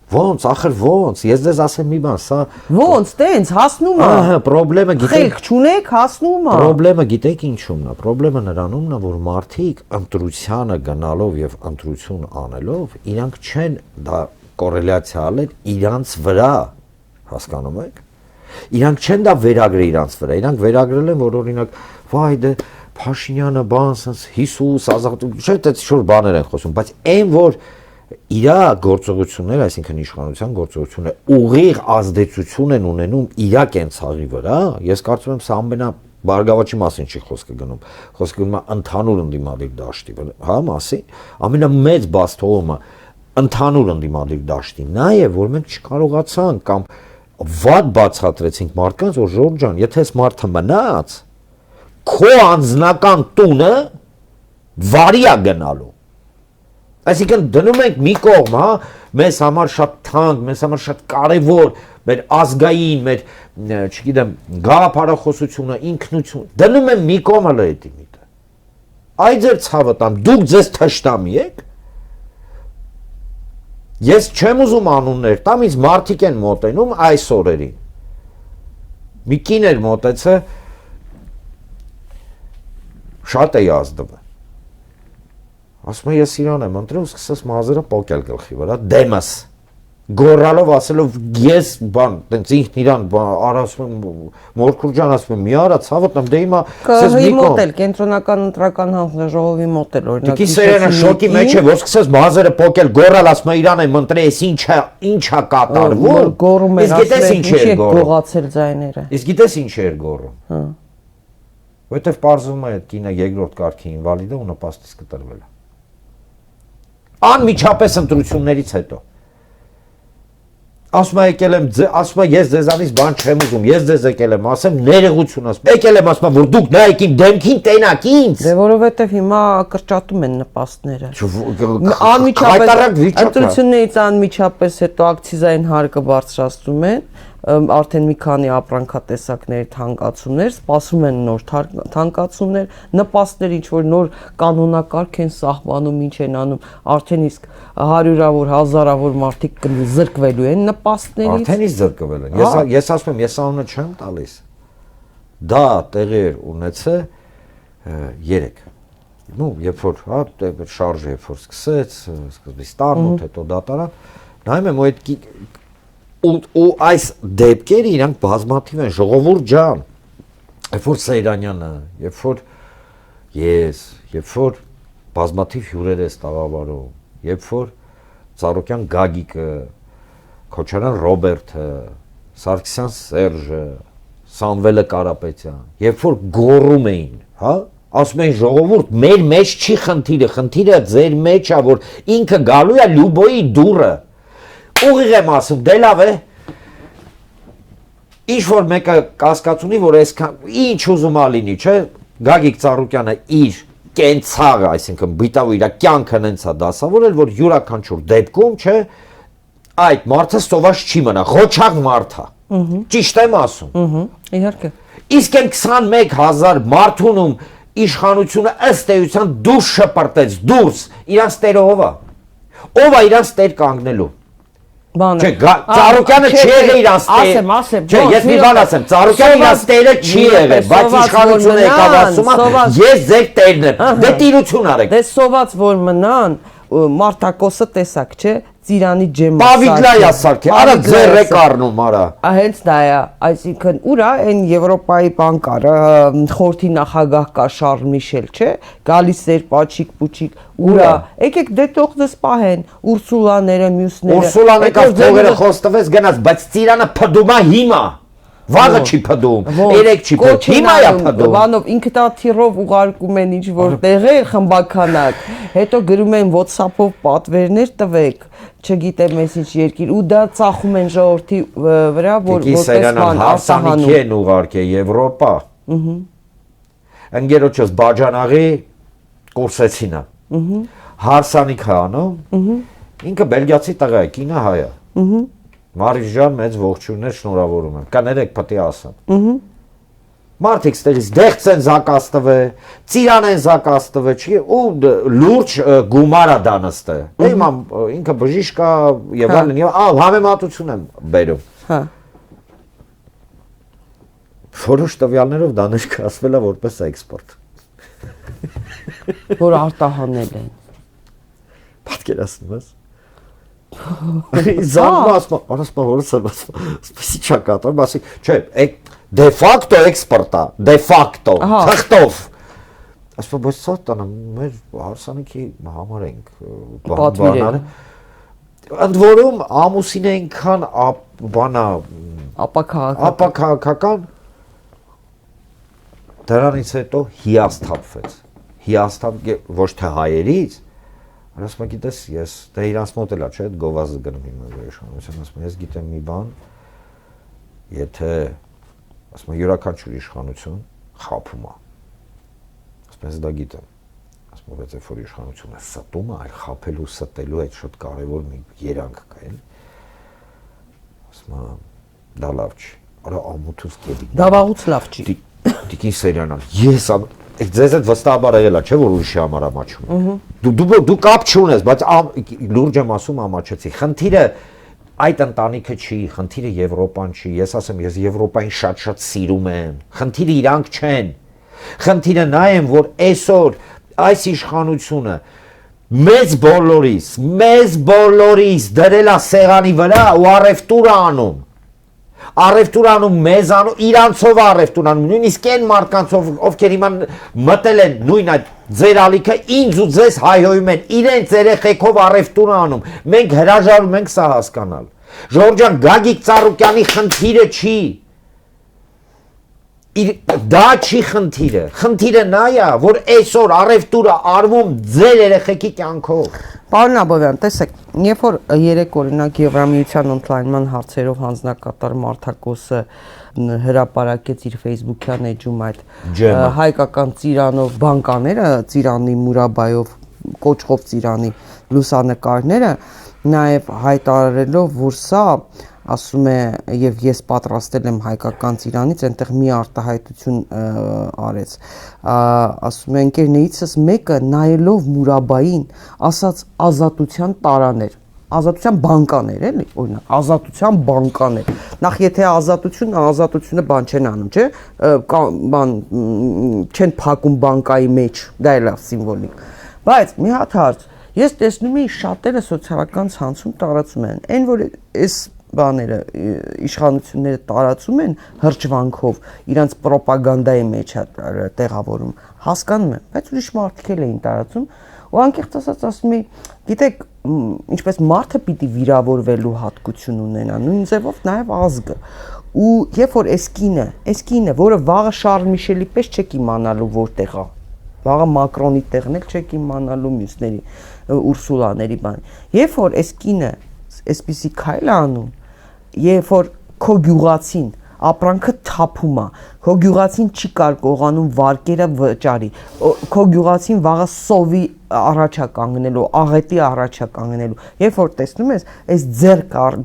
ոնց, ախր ոնց, ես ձեզ ասեմ մի բան, սա ոնց, տենց հասնում է։ Ահա, խնդրեմը գիտեք, խելք չունեք, հասնում է։ խնդրեմը գիտեք ինչումն է, խնդրեմը նրանումն է, որ մարդիկ ընտրությանը գնալով եւ ընտրություն անելով, իրանք չեն դա կորելյացիա ալել իրանց վրա, հասկանում եք։ Իրանք չեն դա վերագրել իրանց վրա, իրանք վերագրել են, որ օրինակ, վայ դե Փաշինյանը բան sense Հիսուս ազատություն, չէ՞ դա շուտ բաներ են խոսում, բայց այն որ իր գործողությունները, այսինքն իշխանության գործողությունները ուղիղ ազդեցություն են ունենում իր կենցաղի վրա, ես կարծում եմ սա ամենա Բարգավաճի մասին չի խոսքը գնում, խոսքը գնում է ընդհանուր ընդդիմադիր դաշտի, հա, մասին, ամենամեծ բացթողումը ընդհանուր ընդդիմադիր դաշտի, նա է, որ մենք չկարողացանք կամ վատ բացատրեցինք մարդկանց, որ Ժորժ ջան, եթե այս մարդը մնաց, քո անձնական տունը վարի է գնալու։ Այսինքն դնում ենք մի կողմ, հա, մեզ համար շատ թանկ, մեզ համար շատ կարևոր, մեր ազգային, մեր, չգիտեմ, գաղափարախոսությունը, ինքնություն, դնում եմ մի կողմ հələ էդի միտը։ Այ ձեր ցավը տամ, դուք ձեզ թշնամի եք։ Ես չեմ ուզում անուններ տամ, ինձ մարդիկ են մոտենում այս օրերին։ Մի կին էր մոտեցը, շատ էի ազդվում։ Ասում եմ ես իրան եմ ընտրել ու սկսես մազերը պոկել գլխի վրա, դեմս, գոռալով ասելով ես բան, տենց ինքն իրան ասում եմ Մորքուր ջան ասում եմ մի արա ցավը տամ դե հիմա սես մի մոտել կենտրոնական ընտրական հանձնաժողովի մոտել օրինակ Դուք սերենը շոկի մեջ է որ սկսես մազերը պոկել գոռալ ասում եմ իրան եմ ընտրել ես ինչա կատարվում գոռում են ասում ինչ էր գողացել ձայները Իսկ գիտես ինչ էր գոռում Հա Որտեվ պարզվում է այդ կինը երկրորդ կարգի ինվալիդ է ու նպաստից կտրվել է Անմիջապես ընտրություններից հետո Ասում եկել եմ, ասում ես ձեզանից բան չեմ ուզում, ես ձեզ եկել եմ, ասեմ ներողություն ասում, եկել եմ ասում, որ դուք նայեք իմ դեմքին, տենակ ինձ։ Դե որովհետև հիմա կրճատում են նպաստները։ Անմիջապես ընտրություններից անմիջապես հետո ակցիզային հարկը բարձրացնում են, արդեն մի քանի ապրանքատեսակների թանկացումներ, սպասում են նոր թանկացումներ, նպաստներ ինչ որ նոր կանոնակարգ են սահմանում, ինչ են անում, արդեն իսկ հարյուրավոր, հազարավոր մարդիկ զրկվելու են նպաստներից։ Արդեն իսկ զրկվել են։ Ես ասում եմ, ես անունը չեմ տալիս։ Դա տեղի էր ունեցել 3 Ну, երբ որ, հա, շարժը երբ որ սկսեց, սկզբից տառնոթ, հետո դատարան, նայում եմ, այդ ու այս դեպքերը իրանք բազմաթիվ են, ժողովուրդ ջան, երբ որ Սեյրանյանը, երբ որ ես, երբ որ բազմաթիվ հյուրեր ես տաղավարում, երբ որ Ծառուկյան Գագիկը, Քոչարյան Ռոբերտը, Սարգսյան Սերժը, Սամվելը Կարապետյան, երբ որ գոռում էին, հա, ասում էին ժողովուրդ, մեր մեջ չի խնդիրը, խնդիրը ձեր մեջ է, որ ինքը գալու է Լյուբոյի դուռը Ուղիղ եմ ասում, դե լավ է, ինչ-որ մեկը կասկած ունի, որ ինչ ուզում ա լինի, չէ, Գագիկ Ծառուկյանը իր կենցաղը, այսինքն բիտավը իր կյանքը նենց ա դասավորել, որ յուրաքանչյուր դեպքում, չէ, այդ մարդը սոված չի մնա, ղոչաղ մարդ ա, ճիշտ եմ ասում։ Իհարկե։ Իսկ են 21,000 մարդունում իշխանությունը ըստ էության դուրս շպրտեց, դուրս, իրանց տերը ով ա, ով ա իրանց տեր կանգնելու։ Չէ, Ծառուկյանը չի եղել իրանց տերը։ Ասեմ, Չէ, ես մի բան ասեմ, Ծառուկյանը իրանց տերը չի եղել, բայց իշխանությունը եկավ ասում է, ես ձեր տերն եմ։ Դե տիրություն արեք։ Դե սոված որ մնան, Մարտակոսը տեսակ, չէ, Ծիրանի ջեմը Պավիգլայա սարքի, արա ձեր եք առնում, արա։ Հենց դա է, այսինքն ուր է այն Եվրոպայի բանկարը, խորհրդի նախագահ կա Շարլ Միշել, չէ, գալիս էր պաչիկ պուչիկ, ուր է, եկեք դե թող դες պահեն, Ուրսուլաները, մյուսները։ Ուրսուլան եկավ փողերը խոստվեց գնաց, բայց Ծիրանը փդում է հիմա։ Վաղը չի փդում, երեք չի փդում, հիմա է փդում։ Բանով ինքնաթիռով ուղարկում են ինչ-որ տեղեր խմբականակ, հետո գրում են WhatsApp-ով պատվերներ տվեք, չգիտեմ ես ինչ երկիր, ու դա ծախում են ժողովրդի վրա, որ որպես բան հարսանիքի են ուղարկել Եվրոպա։ Ընկերոջս Բաջանաղի կուրսեցին է։ Հարսանիք է անում։ Ինքը բելգիացի տղա է, կինը հայ է։ Մարիշ ջան, մեծ ողջույններ, շնորհավորում եմ։ Կներեք, պետք է ասեմ։ Մարդիկ ստեղից դեղց են զակաստվե, ծիրան են զակաստվե, չի, ու լուրջ գումար է դա նստը։ Դե հիմա ինքը բժիշկ է եւ այլն, եւ համեմատություն եմ բերում։ Հա։ Որոշ տվյալներով դա ներկայացվել է որպես էքսպորտ։ Որ արտահանել են։ Պատկերացնում ես։ Զանգված, ասում որը սպասի չկատար, ասի, չէ, de facto էքսպորտա, de facto, թղթով։ Ասում բայց սոտանը մեր հարսանիքի համար ենք պատվիրել։ Ընդ որում ամուսին այնքան բանա ապաքաղաքական դրանից հետո հիասթափ ոչ թե հայերից, ասում եմ գիտես ես դե իրանց մոտ էլա չէ այդ գովազդը գնում իմ իշխանության ասում ես գիտեմ մի բան եթե ասում եմ յուրաքանչյուր իշխանություն խափում է ասում ես դա գիտեմ ասում եմ բայց երբ որ իշխանությունը ստում է այ խափելու ստելու այդ շատ կարևոր մի երանգ կա էլի ասում եմ դա լավ չի արա ամոթուց կերի դա վաղուց լավ չի Տիկին Սերյանան ես ձեզ այդ վստահաբար եղել է, չէ՞ որ ուրիշի համար ամաչում։ Դու կապ չունես, բայց լուրջ եմ ասում ամաչեցի։ Խնդիրը այդ ընտանիքը չի, խնդիրը Եվրոպան չի։ Ես ասեմ, ես Եվրոպային շատ սիրում եմ։ Խնդիրը իրանք չեն։ Խնդիրը նա է, որ այսօր այս իշխանությունը մեզ բոլորիս դրել է սեղանի վրա ու առևտուր անում։ Առևտուր անում մեզ անում իրանցով առևտուր անում նույնիսկ այն մարդկանցով ովքեր հիմա մտել են նույն այդ ձեր ալիքը ինձ ու ձեզ հայհոյում են իրենց երեխեքով առևտուր անում մենք հրաժարվում ենք սա հասկանալ Ժողովուրդ ջան Գագիկ Ծառուկյանի խնդիրը չի դա չի խնդիրը նա է որ այսօր առևտուրը արվում ձեր երեխեքի կյանքով Պարոն Աբովյան, տեսեք, երբ որ երեք օրինակ Եվրամիության ընդլայնման հարցերով հանձնակատար Մարտակոսը հրապարակեց իր Facebook-յան էջում այդ հայկական ծիրանով բանկաները, ծիրանի Մուրաբայով կոչվող ծիրանի լուսանկարները, նաև հայտարարելով, որ սա ասում է եւ ես պատրաստել եմ հայկական ծիրանից այնտեղ մի արտահայտություն արեց ասում է ընկերներիցս մեկը նայելով Մուրաբային ասաց ազատության տարաներ ազատության բանկաներ էլի օրինակ ազատության բանկաներ նախ եթե ազատությունը բան չեն անում չէ բան չեն փակում բանկայի մեջ դա էլ է սիմվոլիկ բայց մի հատ հարց ես տեսնում եմ շատերը սոցիալական ցանցում տարածում են այն որ այս բաները իշխանությունները տարածում են հրճվանքով իրանց ռոպագանդայի մեջ տեղավորում հասկանում եմ բայց ուրիշ մարդիկ էլ էին տարածում ու անկեղծ ասած ասում էի գիտեք ինչպես մարդը պիտի վիրավորվելու հատկություն ունենա նույն ձևով նաև ազգը ու երբ որ այս կինը որը վաղը Շարլ Միշելի պես չեք իմանալու որտեղ է վաղը Մակրոնի տեղն էլ չեք իմանալու մյուսների Ուրսուլաների բան երբ որ այս կինը այսպիսի քայլ անում երբ որ քո գյուղացին ապրանքը թափում է քո գյուղացին չի կարողանում վարկերը վճարի քո գյուղացին վաղը սովի առաջա կանգնելու աղետի առաջա կանգնելու երբ որ տեսնում ես այս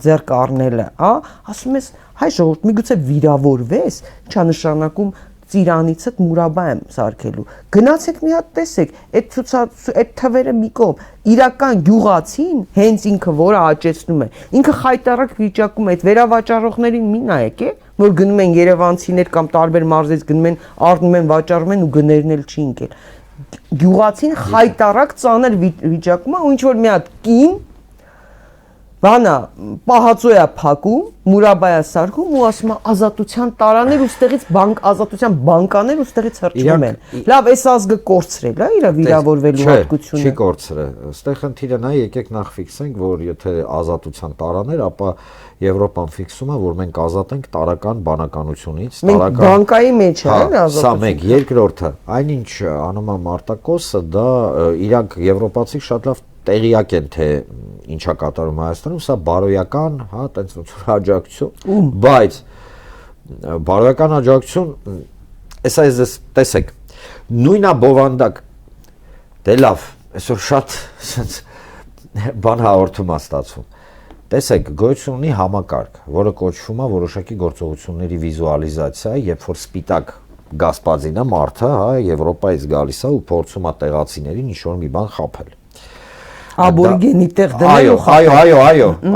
ձեռք առնելը ասում ես հայ ժողովուրդ միգուցե վիրավորվես ինչա նշանակում ծիրանիցդ Մուրաբա եմ սարքելու գնացեք մի հատ տեսեք այդ թվերը մի կողմ իրական գյուղացին հենց ինքը որը աճեցնում է ինքը խայտարակ վիճակում է այդ վերավաճառողներին մի նայեք որ գնում են երևանցիներ կամ տարբեր մարզից գնում են առնում են վաճառում են ու գներն էլ չի ընկել գյուղացին խայտարակ ծանր վիճակում է ու ինչ որ մի հատ կին բանա պահածոյա փակում Մուրաբայա սարքում ու ասում է ազատության տարաներ ու ստեղից ազատության բանկաներ ու ստեղից հրճվում են լավ այս ազգը կորցրել է իր վիրավորվելու հատկությունը չի կորցրել ստեղ խնդիրը նա եկեք նախ ֆիքսենք որ եթե ազատության տարաներ ապա Եվրոպան ֆիքսում է որ մենք ազատ ենք տարական բանականությունից տարական բանկայի մեջ է ազատություն սա մեկ երկրորդը այնինչ անում է Մարտակոսը դա իրանք եվրոպացիք շատ լավ տեղյակ են թե ինչա կատարում Հայաստանում, սա բարոյական, հա, տենց ոնց որ աջակցություն, բայց բարոյական աջակցություն, էսա ես տեսեք, նույնա բովանդակ, դե լավ, այսօր շատ սենց բան հաղորդում է ստացվում, տեսեք, գոյություն ունի համակարգ, որը կոչվում է որոշակի գործողությունների վիզուալիզացիա, երբ որ սպիտակ գասպազինը մարդը, հա, Եվրոպայից գալիս է ու փորձում է տեղացիներին ինչ-որ մի բան խաբել Աբորիգենի տեղ դնելու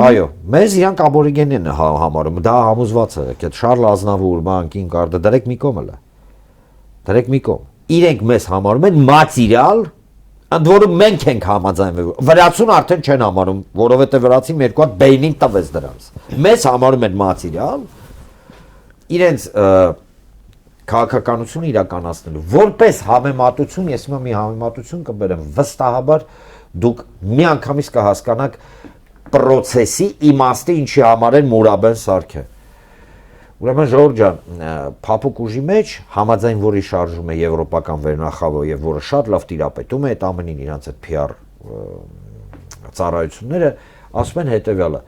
այո, մեզ իրանք աբորիգենին համարում, դա համոզված է, այդ Շարլ Ազնավուր, Մանկին կարդը, դրեք մի կողմ էլա, դրեք մի կողմ, իրենք մեզ համարում են մատիրիալ ընդ որում մենք ենք համաձայնվել։ Վրացուն արդեն չեն համարում, որովհետև վրացին երկու հատ բեյնին տվեց դրանց։ Մեզ համարում են մատերիալ իրենց քաղաքականությունը իրականացնելու։ Որպես համեմատություն, ես հիմա մի համեմատություն կբերեմ, վստահաբար դուք միանգամից կհասկանաք process-ի իմաստը ինչի համար են Մուրաբեն սարքը։ Ուրեմն Ժողովուրդ ջան, փափուկ ուժի մեջ համաձայն որի շարժում է եվրոպական վերնախավը եւ որը շատ լավ տիրապետում է այդ ամենին իրանց այդ PR ծառայությունները ասում են հետեւյալը.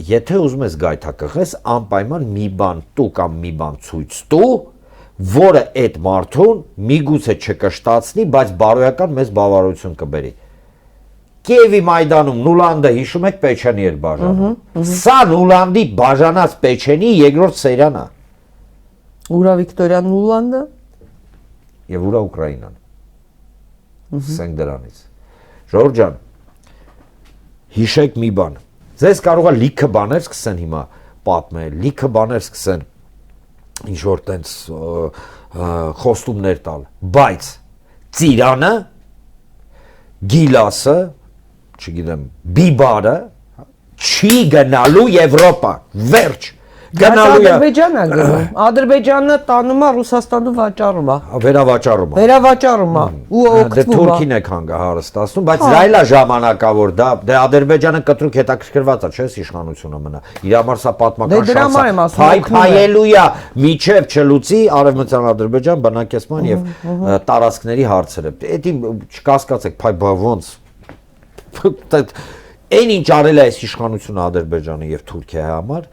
եթե ուզում ես գայթակղես, անպայման մի բան տու կամ մի բան ցույց տու, որը այդ մարդուն միգուցե չկշտացնի, բայց բարոյական մեծ բավարարություն կբերի։ Կիևի Մայդանում Նուլանդը հիշում եք Պեչենի էր բաժանում։ Սա Նուլանդի բաժանած Պեչենի երկրորդ սերիան է։ Ուրա Վիկտորիան Նուլանդը Եվ ուրա Ուկրաինան։ Սենք դրանից։ Ժողովուրդ ջան, հիշեք մի բան։ Ձեզ կարող է լիքը բաներ սկսեն հիմա պատմել, լիքը բաներ սկսեն ինչ որ տենց խոստումներ տալ, բայց Ծիրանը, Գիլասը, չգիտեմ, Բիբարը չի գնալու Եվրոպա, վերջ։ Գնալու է Ադրբեջանն է գնում։ Ադրբեջանը տանում է Ռուսաստանում վաճառում է։ Վերավաճառում է։ Վերավաճառում է ու Դե օգտվում է։ Թուրքին է քանգը հարստացնում, բայց այլ է ժամանակավոր դա։ Դե Ադրբեջանը կտրուկ հետաքրքրված է, չէ՞, իշխանությունը մնա։ Իր համար սա պատմական շանս է։ Փայփայելու է միջև չլուծի Արևմտյան Ադրբեջան բնակեցման եւ տարածքների հարցերը։ Էդի չկասկածեք, փայ ոնց։ Այն ինչ արել է այս իշխանությունը Ադրբեջանի եւ Թուրքիայի համար,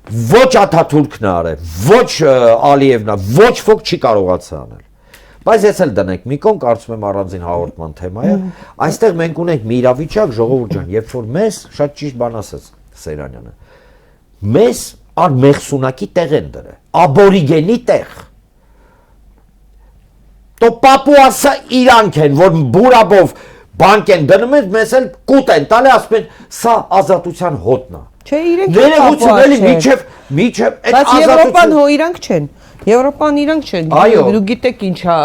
ոչ Աթաթուրքն է արել, ոչ Ալիևն է, ոչ ոք չի կարողացել անել։ Բայց ես էլ դնենք մի կողմ, կարծում եմ առանձին հաղորդման թեմա է, այստեղ մենք ունենք մի իրավիճակ, Ժողովուրդ ջան, երբ որ մեզ շատ ճիշտ բան ասաց Սեյրանյանը, մեզ արմեղսունակի տեղ են դրել, աբորիգենի տեղ։ Տո Պապուասը իրանք են, որ բուրաբով բանկ են դնում են, մեզ էլ կուտ են տալի, ասում են, սա ազատության հոտն է։ Չէ, իրենք ներողություն էլի միջև այդ Եվրոպան հո իրանք չեն։ Եվրոպան իրանք չեն։ Դու գիտեք ինչ է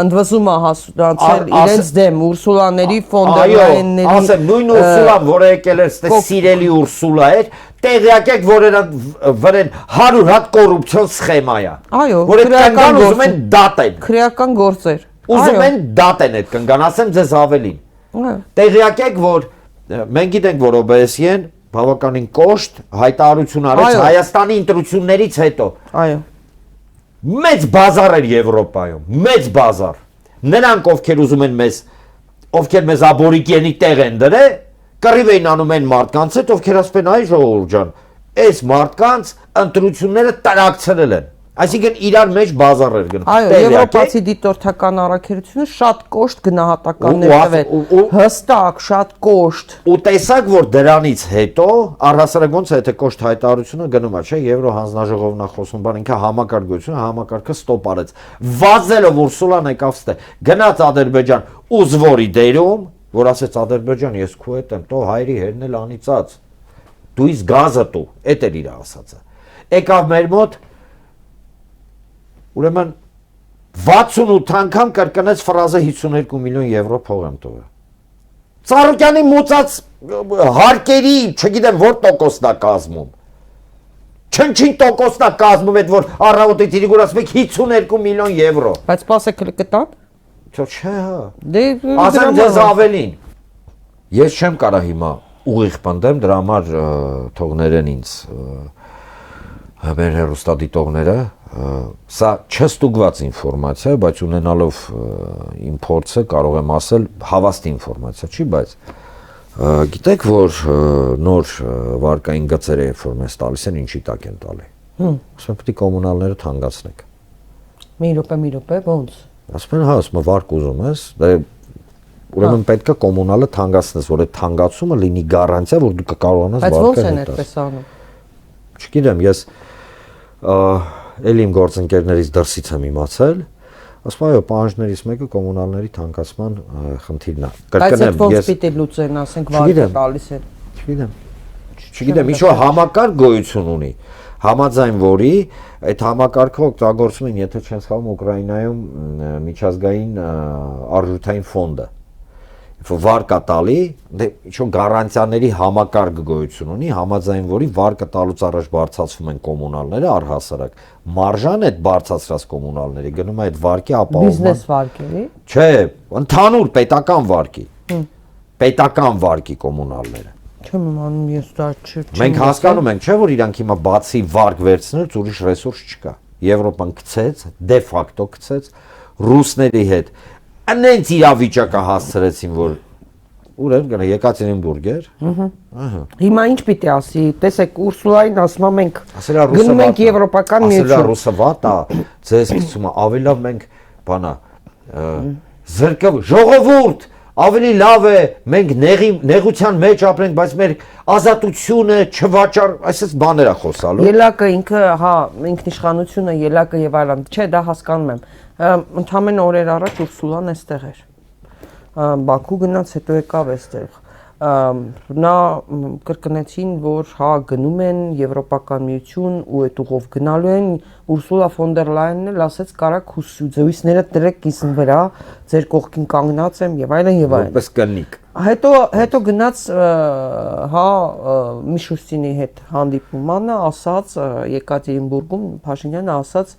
ընդվզումը հասցրել իրենց դեմ Ուրսուլաների ֆոն դեր Լայենների։ Ասեմ, նույն Ուրսուլան, որը եկել էր, ստե սիրելի Ուրսուլա էր, տեղյակ եք, որ վրեն 100 հատ կոռուպցիոն սխեմա է։ Այո, որ այդ կնգան ուզում են դատեն։ Քրեական գործեր։ Ուզում են դատեն այդ կնգան, ասեմ ձեզ ավելին։ Տեղյակ եք, որ մենք գիտենք, որ OBS-ին բավականին կոշտ հայտարարություն արեց Հայաստանի ընտրություններից հետո։ Այո։ Մեծ բազար էր Եվրոպայում, մեծ բազար։ Նրանք ովքեր ուզում են մեզ, ովքեր մեզ աբորիգենի տեղ են դրել, կռիվ էին անում այն մարդկանց հետ, ովքեր ասում են, այ Ժողովուրդ ջան, այս մարդկանց ընտրությունները տրակցրել են։ Այսինքն իրար մեջ բազար էր գնում։ Այո, եվրոպացի դիտորդական առաքելությունը շատ կոշտ գնահատականներ տվել։ Հստակ, շատ կոշտ։ Ու տեսակ, որ դրանից հետո առհասարակ ոնց է թե կոշտ հայտարարությունը գնում է, չէ, Եվրո հանձնաժողովն է խոսում, բան ինքը համակարգությունը, համակարգը ստոպ արեց։ Վազելով Ուրսուլան եկավ ստե։ Գնաց Ադրբեջան ուզվորի դերում, որ ասեց Ադրբեջան, ես քո հետ եմ, տո հայրի հերն էլ անիծած։ Դու իս գազը տու, էդ էր իր ասածը։ Եկավ մեր մոտ Ուրեմն 68 անգամ կրկնեց ֆրազը 52 միլիոն եվրո փող եմ տվել։ Ծառուկյանի մուծած հարկերի, չգիտեմ որ տոկոսն է կազմում։ Չնչին տոկոսն է կազմում այդ որ առավոտից իրիկ ասում եք 52 միլիոն եվրո։ Բայց սպասեք կտան։ Չէ, հա։ Դե ասեմ ձեզ ավելին։ Ես չեմ կարա հիմա ուղիղ պնդեմ, դրա համար թողներեն ինձ մեր հեռուստադիտողները սա չստուգված ինֆորմացիա, բայց ունենալով իմ փորձը կարող եմ ասել հավաստի ինֆորմացիա չի, բայց գիտեք որ նոր վարկային գծերը երբ որ մեզ տալիս են ինչի տակ են տալի։ Ասում են պետք է կոմունալները թանկացնեք։ Մի րոպե, ոնց։ Ասում են հա, ասում վարկ ուզում ես, դե ուրեմն պետք է կոմունալը թանկացնես, որ այդ թանկացումը լինի գարանտիա, որ դու կկարողանաս վարկը հետաս։ Բայց ոնց են այդպես անում։ Չգիտեմ, ես էլ իմ գործընկերներից դրսից եմ իմացել, ասում այո, պահանջներից մեկը կոմունալների թանկացման խնդիրն է։ Կրկնեմ, ոնց պիտի լուծեն, ասենք վարկը տալիս են։ Չգիտեմ, ինչ-որ համակարգ գոյություն ունի, համաձայն որի այդ համակարգը օգտագործում են, եթե չեմ սխալվում, Ուկրաինայում միջազգային արժութային ֆոնդը։ վարկա տալի, դե ինչ-որ գարանտիաների համակարգ գոյություն ունի, համաձայն որի վարկը տալուց առաջ բարձրացվում են կոմունալները առհասարակ, մարժան այդ բարձրացրած կոմունալների գնում է այդ վարկի ապահովման։ Բիզնես վարկերի։ Չէ, ընդհանուր պետական վարկի։ Պետական վարկի կոմունալները։ Չեմ իմանում, ես դա չեմ։ Մենք հասկանում ենք, չէ՞ որ իրանք հիմա բացի վարկ վերցնելուց ուրիշ ռեսուրս չկա։ Եվրոպան գցեց, դե ֆակտո գցեց ռուսների հետ։ Անենց իրավիճակը հասցրեցին, որ ուր էր գնա Եկատերինբուրգ էր։ Ահա։ Հիմա ինչ պիտի ասի, տեսեք Ուրսուլային ասում ենք Ասելա ռուսը գնում ենք Եվրոպական ասելա միություն։ ռուսը վատ է, ձեզ սկսում է ավելի լավ մենք բանա զրկը ժողովուրդ ավելի լավ է մենք նեղության մեջ ապրենք, բայց մեր ազատությունը չվաճառ, այսպես բաներ է խոսալու։ Ելակը ինքը, հա, ինքնիշխանությունը, ելակը եւ այլն, չէ, դա հասկանում եմ։ Ընդամենը օրեր առաջ Ուրսուլան էստեղ էր։ Բաքու գնաց, հետո եկավ էստեղ։ Նա կրկնեցին, որ հա գնում են Եվրոպական միություն ու այդ ուղով գնալու են, Ուրսուլա ֆոն դեր Լայենն էլ ասեց կարակ հուսույցները դրեք կիսն վրա, ձեր կողքին կանգնած եմ եւ այլն եւ այլն։ Որպես կնիկ։ Հետո գնաց հա Միշուստինի հետ հանդիպումանը, ասաց Եկատերինբուրգում Փաշինյանը ասաց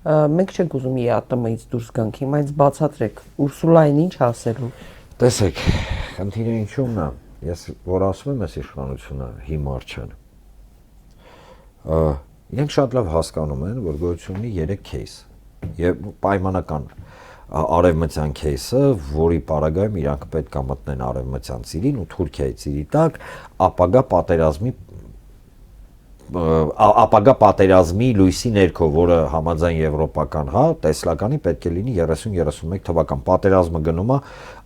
մենք չենք ուզում ԵԱՏՄ-ից դուրս գանք, հիմա ինձ բացատրեք, Ուրսուլային ինչ ասելու։ Տեսեք, խնդիրը ինչու՞մն է։ Ես որ ասում եմ, այս իշխանությունը հիմար չեն։ Իրենք շատ լավ հասկանում են, որ գոյություն ունի 3 кейս եւ պայմանական արևմտյան кейսը, որի պարագայում իրանք պետք է մտնեն արևմտյան ծիրին ու Թուրքիայի ծիրի տակ ապագա պատերազմի լույսի ներքո, որը համաձայն եվրոպական, հա, տեսլականի պետք է լինի 30-31 թվական պատերազմը գնում է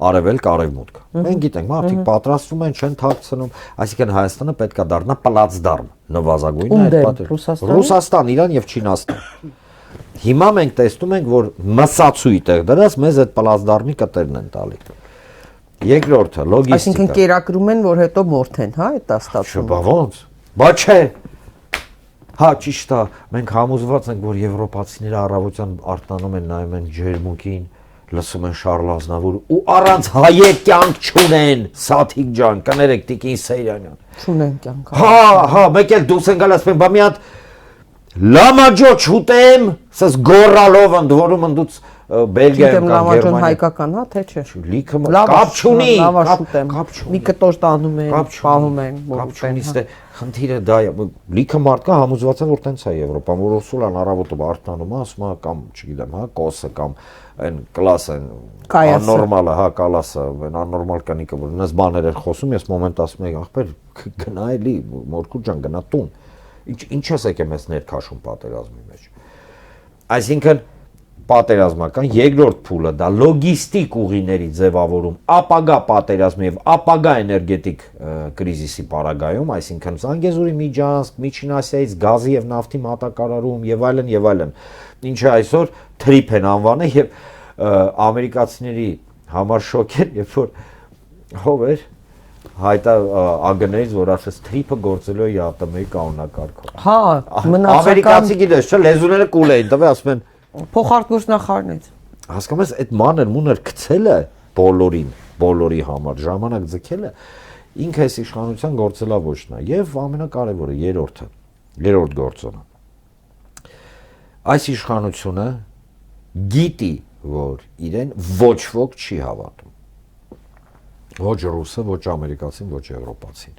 արևելք-արևմուտք։ Մենք գիտենք, մարդիկ պատրաստվում են, չեն թաքցնում, այսինքն Հայաստանը պետք է դառնա պլացդարմ, նվազագույնը այդ պատերազմը։ Ռուսաստան, Իրան եւ Չինաստան։ Հիմա մենք տեսնում ենք, որ մսացուի տեղ դրած մեզ այդ պլացդարմի կտերն են տալի։ Երկրորդը լոգիստիկա։ Այսինքն կերակրում են, որ հետո մորթեն, հա, այդ ստացվում։ Բա ոնց։ Բա չէ։ Հա, ճիշտ է, մենք համոզված ենք, որ եվրոպացիները առավոտյան արտանում են, նայում են ջերմուկին, լսում են Շարլ Ազնավուր ու առանց հայեր կյանք չունեն, Սաթիկ ջան, կներեք Տիկին Սեյրանյան։ Չունեն կյանք։ Հա, մեկ էլ դուս են գալ ասում են, բա մի հատ լամաջո չուտեմ, սս գորալով ընդորում ընդուց Բելգիայում կամ Լամաջոն հայկական, հա, թե չէ։ Լիքը կապ չունի, կապ չունի։ Մի կտոր տանում են, պահում են, կապ չունի, ստե խնդիրը դա է, լիքը մարդ կա համոզված է, որ տենց է Եվրոպան, որ Ուրսուլան առավոտը արտանում է, ասում է կամ, չգիտեմ, հա, կոսը կամ այն կլասեն աննորմալը, հա, կալասը, այն աննորմալ կնիկը, որ նես բաներ էր խոսում, ես մոմենտ ասում եմ, ախպեր, գնա էլի, Մորկուտ ջան, գնա տուն։ Ինչ ես եկել մեզ ներքաշում պատերազմի մեջ։ Այսինքն պատերազմական երկրորդ փուլը դա լոգիստիկ ուղիների ձևավորում ապագա պատերազմի եւ ապագա էներգետիկ կրիզիսի պարագայում, այսինքն Զանգեզուրի Միջանցք, Միջին Ասիայից գազի եւ նավթի մատակարարում եւ այլն, ինչը այսօր թրիփ են անվանել եւ ամերիկացիների համար շոկ էր, երբ որ ով էր հայտա ԱԳՆ-ից, որ ասես թրիփը գործելու է ԵԱՏՄ-ի կանոնակարգով։ Հա, մնացական ամերիկացի գիտես, չէ, լեզուները կուլ էին, տվե ասում են փոխարտգործնախարարներից։ Հասկանում ես, այդ մանր գցելը բոլորի համար ժամանակ ձգելը ինքը այս իշխանության գործելավոճն է եւ ամենակարևորը երրորդ գործոնը։ Այս իշխանությունը գիտի, որ իրեն ոչ ոք չի հավատում։ Ոչ ռուսը, ոչ ամերիկացին, ոչ եվրոպացին։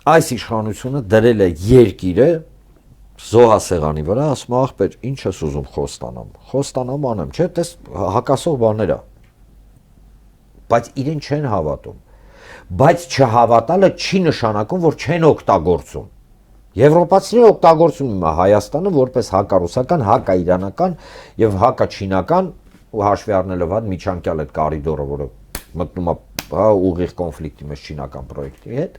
Այս իշխանությունը դրել է երկիրը զոհասեղանի վրա, ասում ախպեր, ինչ ես ուզում խոստանամ անեմ, չէ, տես հակասող բաներ է, բայց իրեն չեն հավատում, բայց չհավատալը չի նշանակում, որ չեն օգտագործում, եվրոպացիները օգտագործում հիմա Հայաստանը որպես հակառուսական, հակաիրանական և հակաչինական ու հաշվի առնելով հատ միջանկյալ այդ կարիդորը, որը մտնում է ուղիղ կոնֆլիկտի մեջ չինական պրոյեկտի հետ,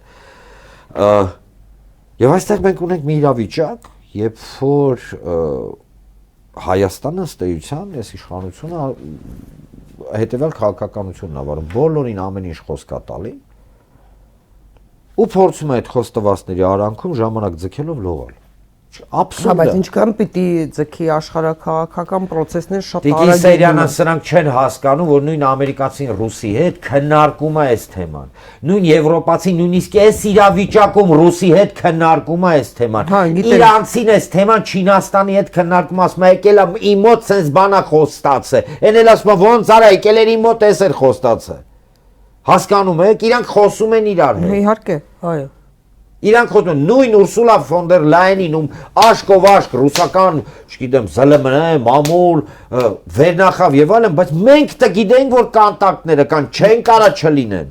և այստեղ մենք ունենք մի իրավիճակ, երբ որ Հայաստանը ըստ էության, այս իշխանությունը հետևյալ քաղաքականությունն է վարում, բոլորին ամեն ինչ խոսք է տալի ու փորձում է այդ խոստվածների արանքում ժամանակ ձգելով լողալ։ Աբսուրդ բայց է։ ինչքան պիտի ձգի աշխարհակաղակական process-ներ շատ Տիկին Սերյանը սրանք չեն հասկանում, որ նույն ամերիկացին ռուսի հետ քննարկում է այս թեման։ Նույն եվրոպացին նույնիսկ այս իրավիճակում ռուսի հետ քննարկում է այս թեման։ Իրանցին այս թեման Չինաստանի հետ քննարկում, ասում է եկել է իմ մոտ sense բանա խոստացը։ Էն էլ ասում է ոնց արա եկել էր իմ մոտ էս էր խոստացը։ Հասկանում եք, իրանք խոսում են իրար հետ։ Իհարկե, այո։ Իրանք խոսում են նույն Ուրսուլա ֆոն դեր Լայենին ում աշկով աշկ ռուսական, չգիտեմ, ԶԼՄ, մամուլ, վերնախավ եւ այլն, բայց մենք գիտենք, որ կոնտակտները կան, չեն կարա չլինեն։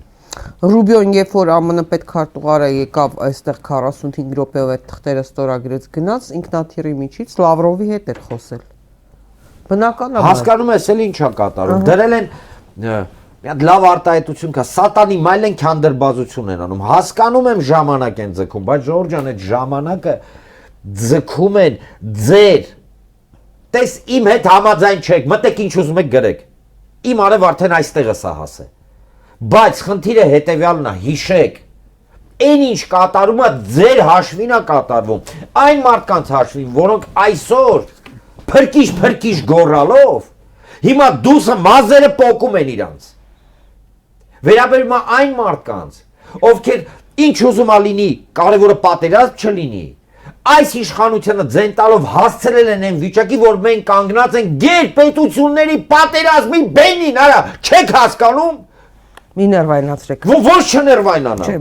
Ռուբիոն, երբ որ ԱՄՆ պետքարտուղարը եկավ այստեղ 45 րոպեով այդ թղթերը ստորագրեց գնաց, ինքնաթիռի միջից Լավրովի հետ էր խոսել։ Բնականաբար։ Հասկանում ես էլ ինչա կատարում։ Դրել են մի հատ լավ արտահայտություն կա, սատանի մայլ են քանդրբազություն են անում։ Հասկանում եմ ժամանակ են ձգում, բայց Ժորժ ջան, այդ ժամանակը ձգում են ձեր։ Տես իմ հետ համաձայն չեք, մտեք ինչ ուզում եք գրեք։ Իմ արև արդեն այստեղ է սա հասե։ Բայց խնդիրը հետևյալն է, հիշեք, այն ինչ կատարում է ձեր հաշվին է կատարվում։ Այն մարդկանց հաշվին, որոնք այսօր փրկիչ գոռալով հիմա դուսը մազերը պոկում են իրանց։ Վերաբերում է այն մարդկանց, ովքեր ինչ ուզում է լինի, կարևորը պատերազմ չլինի, այս իշխանությունը ձեն տալով հասցրել են այն վիճակի, որ մենք կանգնած ենք գերպետությունների պատերազմի բենին, արա, չեք հասկանում։ Մի ներվայնացրեք։ Ոչ չներվայնանա։ Չէ,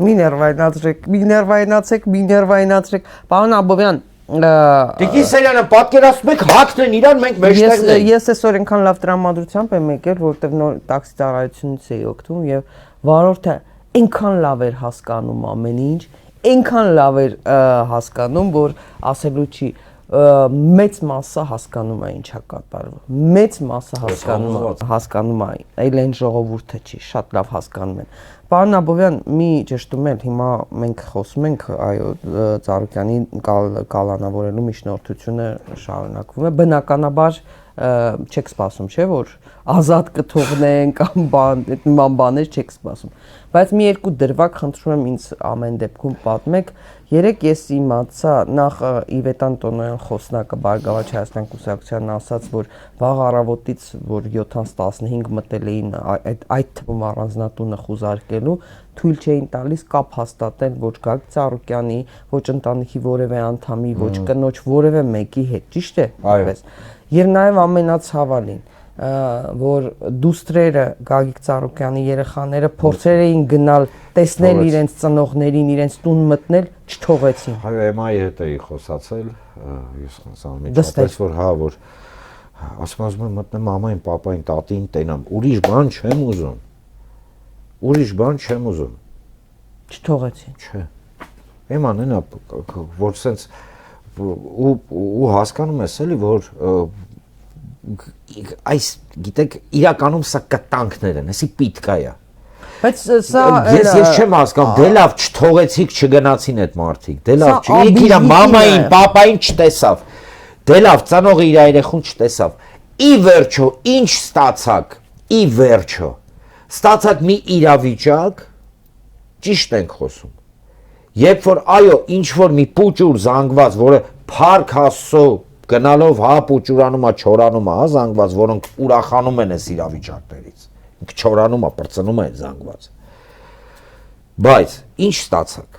մի ներվայնացրեք։ Պարոն Աբովյան, Տիկին Սերյանը պատկերացնում եք հակն են իրան, մենք մեջտեղն ենք։ Ես այսօր այնքան լավ տրամադրությամբ եմ եկել, որովհետև նոր տաքսի ծառայությունից էի օգտվում եւ վարորդը այնքան լավ էր հասկանում ամեն ինչ, այնքան լավ էր հասկանում, որ ասելու չի մեծ մասը հասկանում է ինչա կատարվում։ Մեծ մասը հասկանում է, այլ այն ժողովուրդը չի, շատ լավ հասկանում են։ Պարոն Աբովյան, մի ճշտում եմ, հիմա մենք խոսում ենք, այո, Ծառուկյանի կալանավորելու միջնորդությունը շարունակվում է, բնականաբար չեք սպասում, չէ՞ որ ազատ կթողնեն կամ նման բաներ չեք սպասում։ Բայց մի երկու դրվագ խնդրում եմ ինձ ամեն դեպքում պատմեք։ Երեք ես իմացա նախ Իվետ Անտոնոյան խոսնակը Բարգավաճ Հայաստան կուսակցությանն ասաց, որ վաղ առավոտից, որ 7-15 մտել էին այդ թվում առանձնատունը խուզարկելու, թույլ չէին տալիս կապ հաստատել ոչ Գագիկ Ծառուկյանի, ոչ ընտանիքի որևէ անդամի, ոչ կնոջ որևէ մեկի հետ, ճիշտ է։ Այդպես։ Եվ նաև ամենացավալին, որ դուստրերը Գագիկ Ծառուկյանի երեխաները փորձեր էին գնալ տեսնել իրենց ծնողներին, իրենց տուն մտնել, չթողեցին։ Այո, Էմայի հետ էի խոսացել, ես անմիջապես որ հա որ ասում եմ մտնեմ մամային, պապային, տատին, տենամ, ուրիշ բան չեմ ուզում։ Չթողեցին։ Չէ։ Էման այնա որ sense ու հասկանում ես էլի որ այս գիտեք իրականում սա կտանքներ են, էսի պիտկա է։ Բայց սա ես չեմ հասկանում, դե լավ չթողեցիք չգնացին այդ մարդիկ, դե լավ իր մամային, պապային չտեսավ, դե լավ ծանողը իր երեխուն չտեսավ, ի վերջո ինչ ստացակ, ի վերջո ստացակ մի իրավիճակ, ճիշտ ենք խոսում, երբ որ այո ինչ որ մի պուճուր զանգված, որը փառք Աստծո գնալով հա պուճուրանում է, չորանում է, հա զանգված, որոնք ուրախանում են այս իրավիճակներից։ Չորանում է, պրծնում է զանգված։ Բայց ինչ ստացակ։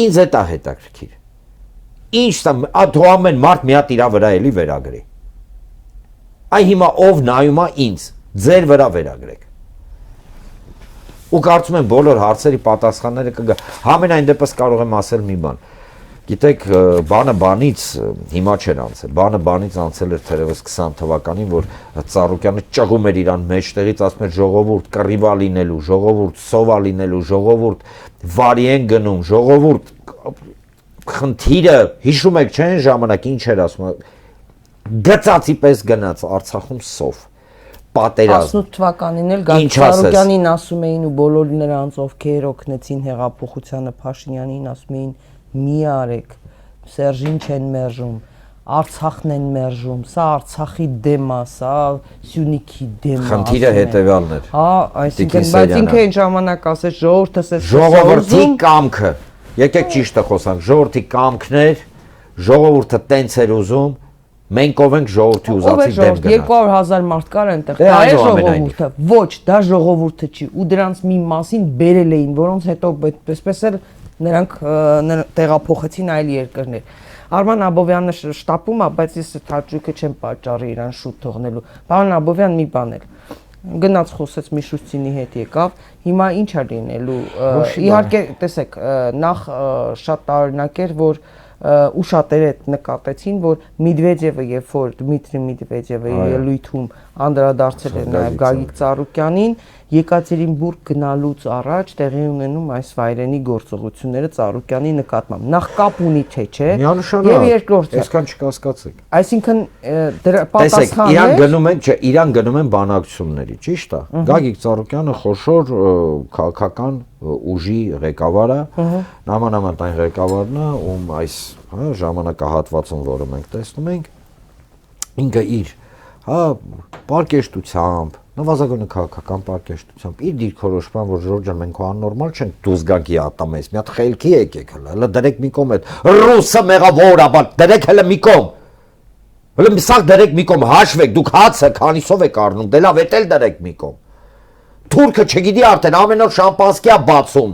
Ինձ է դա հետաքրքիր։ Ինչ ստա, թող ամեն մարդ մի հատ իրա վրա էլի վերագրի։ Այ հիմա ով նայում է ինձ, ձեր վրա վերագրեք։ Ու կարծում եմ բոլոր հարցերի պատասխանները կգա։ Համենայն դեպս կարող եմ ասել մի բան։ Գիտեք, բանը բանից հիմա չեն անցել, բանը բանից անցել էր թերևս 20 թվականին, որ Ծառուկյանը ճղում էր իրան մեջտեղից, ասում էր ժողովուրդ կռիվա լինելու, ժողովուրդ սովա լինելու, ժողովուրդ վարի են գնում, ժողովուրդ խնդիրը, հիշում եք չէ՞ ժամանակ ինչ էր ասում, գծացի պես գնաց Արցախում սով, պատերազմ։ 18 թվականին էլ Գագիկ Ծառուկյանին ասում էին ու բոլոր նրանց, ովքեր օգնեցին հեղափոխությանը Փաշինյանին ասում էին մի արեք, Սերժին չեն մերժում, Արցախն են մերժում, սա Արցախի դեմ է, սա Սյունիքի դեմ է։ Խնդիրը հետևյալն էր։ Հա, այսինքն բայց ինքը այն ժամանակ ասեց ժողովուրդը ժողովրդի կամքը, եկեք ճիշտը խոսանք, ժողովրդի կամքն էր, ժողովուրդը տենց էր ուզում, մենք ով ենք ժողովրդի ուզածի դեմ գնալ։ 200,000 մարդ կար այնտեղ։ Դա է ժողովուրդը։ Ոչ, դա ժողովուրդը չի, ու դրանց մի մասին բերել էին, որոնց հետո այսպես էլ նրանք տեղափոխեցին այլ երկրներ։ Արման Աբովյանը շտապում է, բայց ես այդ հաճույքը չեմ պատճառի իրան շուտ թողնելու։ Պարոն Աբովյան մի բան էլ գնաց խոսեց Միշուստինի հետ եկավ, հիմա ինչ է լինելու։ Իհարկե, տեսեք, նախ շատ տարօրինակ էր, որ ու շատերը նկատեցին, որ Մեդվեդևը, երբ որ Դմիտրի Մեդվեդևը ելույթում անդրադարձել էր նաև Գագիկ Ծառուկյանին, Եկատերինբուրգ գնալուց առաջ տեղի ունենում այս վայրենի գործողությունները Ծառուկյանի նկատմամբ։ Նախ կապ ունի թե չէ, եւ երկրորդը, այսքան չկասկածեք։ Այսինքն դրա պատասխանը իրան գնում են, չէ, իրան գնում են բանակցությունների, ճիշտ է։ Գագիկ Ծառուկյանը խոշոր քաղաքական ուժի ղեկավարը, նամանավանդ այն ղեկավարն է, ում այս ժամանակահատվածում, որը մենք տեսնում ենք, ինքը իր պարկեշտությամբ, նվազագույնը քաղաքական պարկեշտությամբ, իր դիրքորոշման, որ Ժորժ ջան, մենք աննորմալ չենք, դուզ գագի ատամես, մի հատ խելքի եկեք հələ դրեք մի կողմ այդ ռուսը մեղավոր է, բայց դրեք հələ մի կողմ։ Հələ սա դրեք մի կողմ, հաշվեք, դուք հացը քանիսով եք առնում, դե լավ, էդ էլ դրեք մի կողմ։ Թուրքը չգիտի արդեն ամեն օր շամպանսկի է բացում,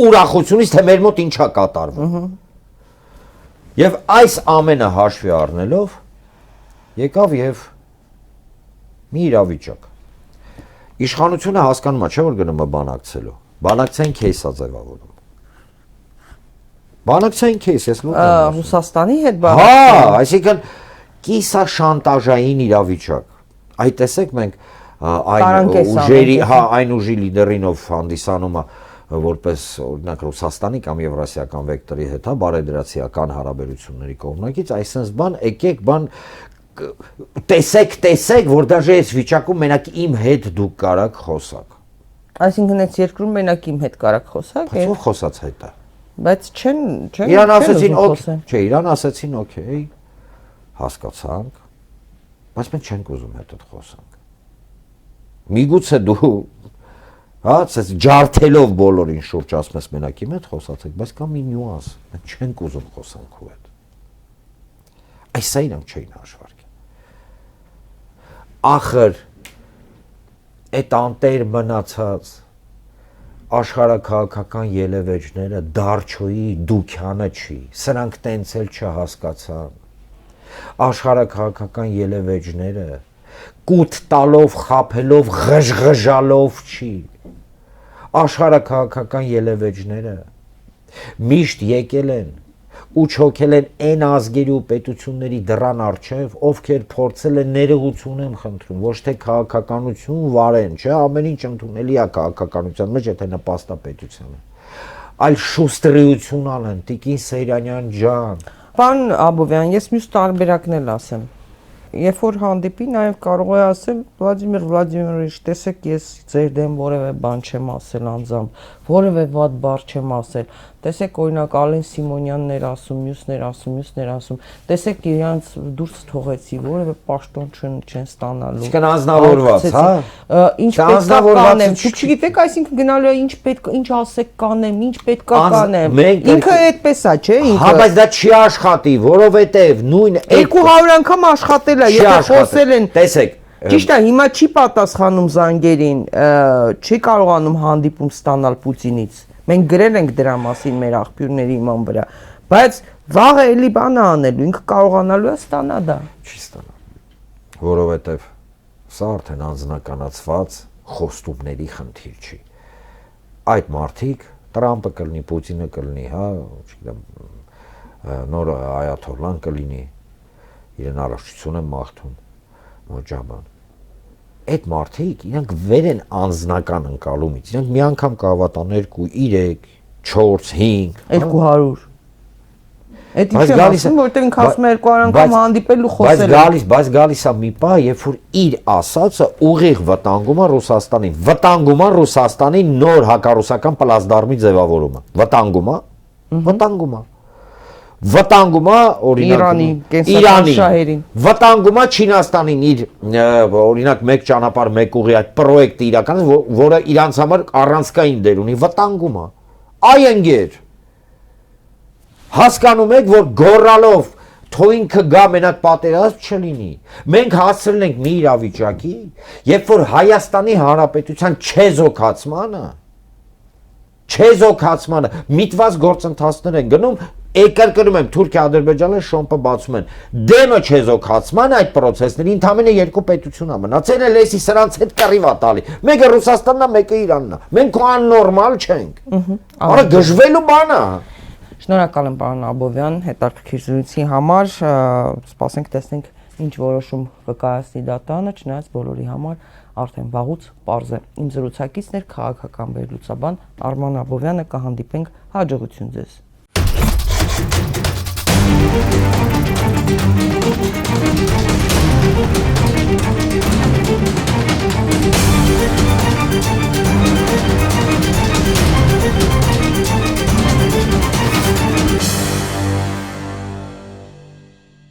ուրախությունից թե մեր մոտ ինչա կատարվում։ Եվ այս ամենը հաշվի առնելով եկավ եւ մի իրավիճակ։ Իշխանությունը հասկանում է, չէ՞ որ գնում է բանակցելու։ Բանակցային кейս է ձևավորում։ Բանակցային кейս, ես լուտ եմ։ Ռուսաստանի հետ բանակցում։ Այսինքն կիսա շանտաժային իրավիճակ։ Այ տեսեք մենք այն ուժի լիդերինով հանդիսանում է որպես օրինակ Ռուսաստանի կամ Եվրասիական վեկտորի հետ, բարեդրացիական հարաբերությունների կողմնակից, այսպես բան, եկեք բան տեսեք, որ դաժե այս վիճակում մենակ իմ հետ դուք կարաք խոսակ։ Այսինքն այս երկրում մենակ իմ հետ կարաք խոսակ։ Բայց ով խոսած հետ է։ Բայց չեն իրան ասեցին, չէ, իրան ասեցին, օքեյ, հասկացանք, բայց մենք չենք ուզում հետդ խոսանք։ Միգուցե դու ասես ջարդելով բոլորին շուրջ ասում ես մենակ իմ հետ խոսացեք, բայց կա մի նյուանս, մենք չենք ուզում խոսանք քո հետ։ Այսա իրանք չէին հաշվարկել։ Ախր այդ անտեր մնացած աշխարհակաղակական ելևէջները Դարչոյի դուքյանը չի, սրանք տենց էլ չհասկացան։ Աշխարհակաղակական ելևէջները կուտ տալով, խափելով, ղժղժալով չի։ Աշխարհակաղակական ելևէջները միշտ եկել են ու չոքել են այն ազգերի ու պետությունների դռան առջև, ովքեր փորձել են ներողություն եմ խնդրում, ոչ թե քաղաքականություն վարեն, չէ, ամեն ինչ ընդունելի է քաղաքականության մեջ, եթե նպաստապետությանը, այլ շուստրիություն ալեն, Տիկին Սեյրանյան ջան։ Պարոն Աբովյան, ես մյուս տարբերակն էլ ասեմ։ Երբ որ հանդիպի, նաև կարող է ասել Վլադիմիր Վլադիմիրովիչ, տեսեք, ես ձեր դեմ որևէ բան չեմ ասել անձամբ, որևէ վատ բառ չեմ ասել։ Տեսեք, օրինակ Ալեն Սիմոնյանն էր ասում, մյուսներ ասում։ Տեսեք, իրանց դուրս թողեցի, որևէ պաշտոն չեն ստանալու։ Իսկ անznավորված, հա։ Ինչ պետք է կանեմ։ Դուք չգիտեք, այսինքն գնալու է ինչ ասեք կանեմ, ինչ պետք է կանեմ։ Ինքը այդպես է, չէ՞, ինքը։ Հա, բայց դա չի աշխատի, որովհետև նույն 200 անգամ աշխատել է, եթե խոսել են։ Տեսեք, ճիշտ է, հիմա չի պատասխանում զանգերին, չի կարողանում հանդիպում ստանալ Պուտինից։ Մենք գրել ենք դրա մասին մեր աղբյուրների իման վրա, բայց վաղը էլի բան է անելու, ինքը կարողանալու է ստանա դա։ Չի ստանա, որովհետև սա արդեն անձնականացված խոստումների խնդիր չի։ Այդ մարդիկ, Տրամպը կլինի, Պուտինը կլինի, հա, չգիտեմ, նոր այաթոլլան կլինի, իրեն առողջություն են մաղթում, մոջաբան։ Այդ մարդիկ, իրանք վեր են անձնական ընկալումից, իրանք մի անգամ կհավատան 2, 3, 4, 5, 200։ Այդ ինչ եմ ասում, որտեղ ինքը ասում է 200 անգամ հանդիպել ու խոսել է։ Բայց գալիս է մի պահ, երբ որ իր ասածը ուղիղ վտանգում է Ռուսաստանին, վտանգում է Ռուսաստանի նոր հակառուսական պլազդարմի ձևավորումը։ Վտանգում է օրինակ Իրանին, վտանգում է Չինաստանին իր օրինակ մեկ ճանապարհ մեկ ուղի այդ պրոյեկտը իրականացնել, որը իրանց համար առանցքային դեր ունի, վտանգում է։ Այ ընկեր։ Հասկանում եք, որ գոռալով թող ինքը գա մենակ պատերազմ չլինի։ Մենք հասցրել ենք մի իրավիճակի, երբ որ Հայաստանի Հանրապետության չեզոքացմանը միտված գործընթացներ են գնում, կրկնում եմ, Թուրքիա, Ադրբեջանը շոմպը բացում են։ Դեմը չեզոքացման այդ process-ների ընդամենը երկու պետություն է մնացել, լեսի սրանց հետ կռիվ է տալի։ Մեկը Ռուսաստանն է, մեկը Իրանն է։ Մենք աննորմալ չենք։ Արա գժվելու բան է։ Շնորհակալ եմ պարոն Աբովյան հետաքրքիր զրույցի համար, սպասենք տեսնենք ինչ որոշում կկայացնի դատարանը, չնայած բոլորի համար արդեն վաղուց պարզ է։ Իմ զրուցակիցն էր քաղաքական վերլուծաբան Արման Աբովյանը, կհանդիպենք հաջողություն ձեզ։ We'll be right back.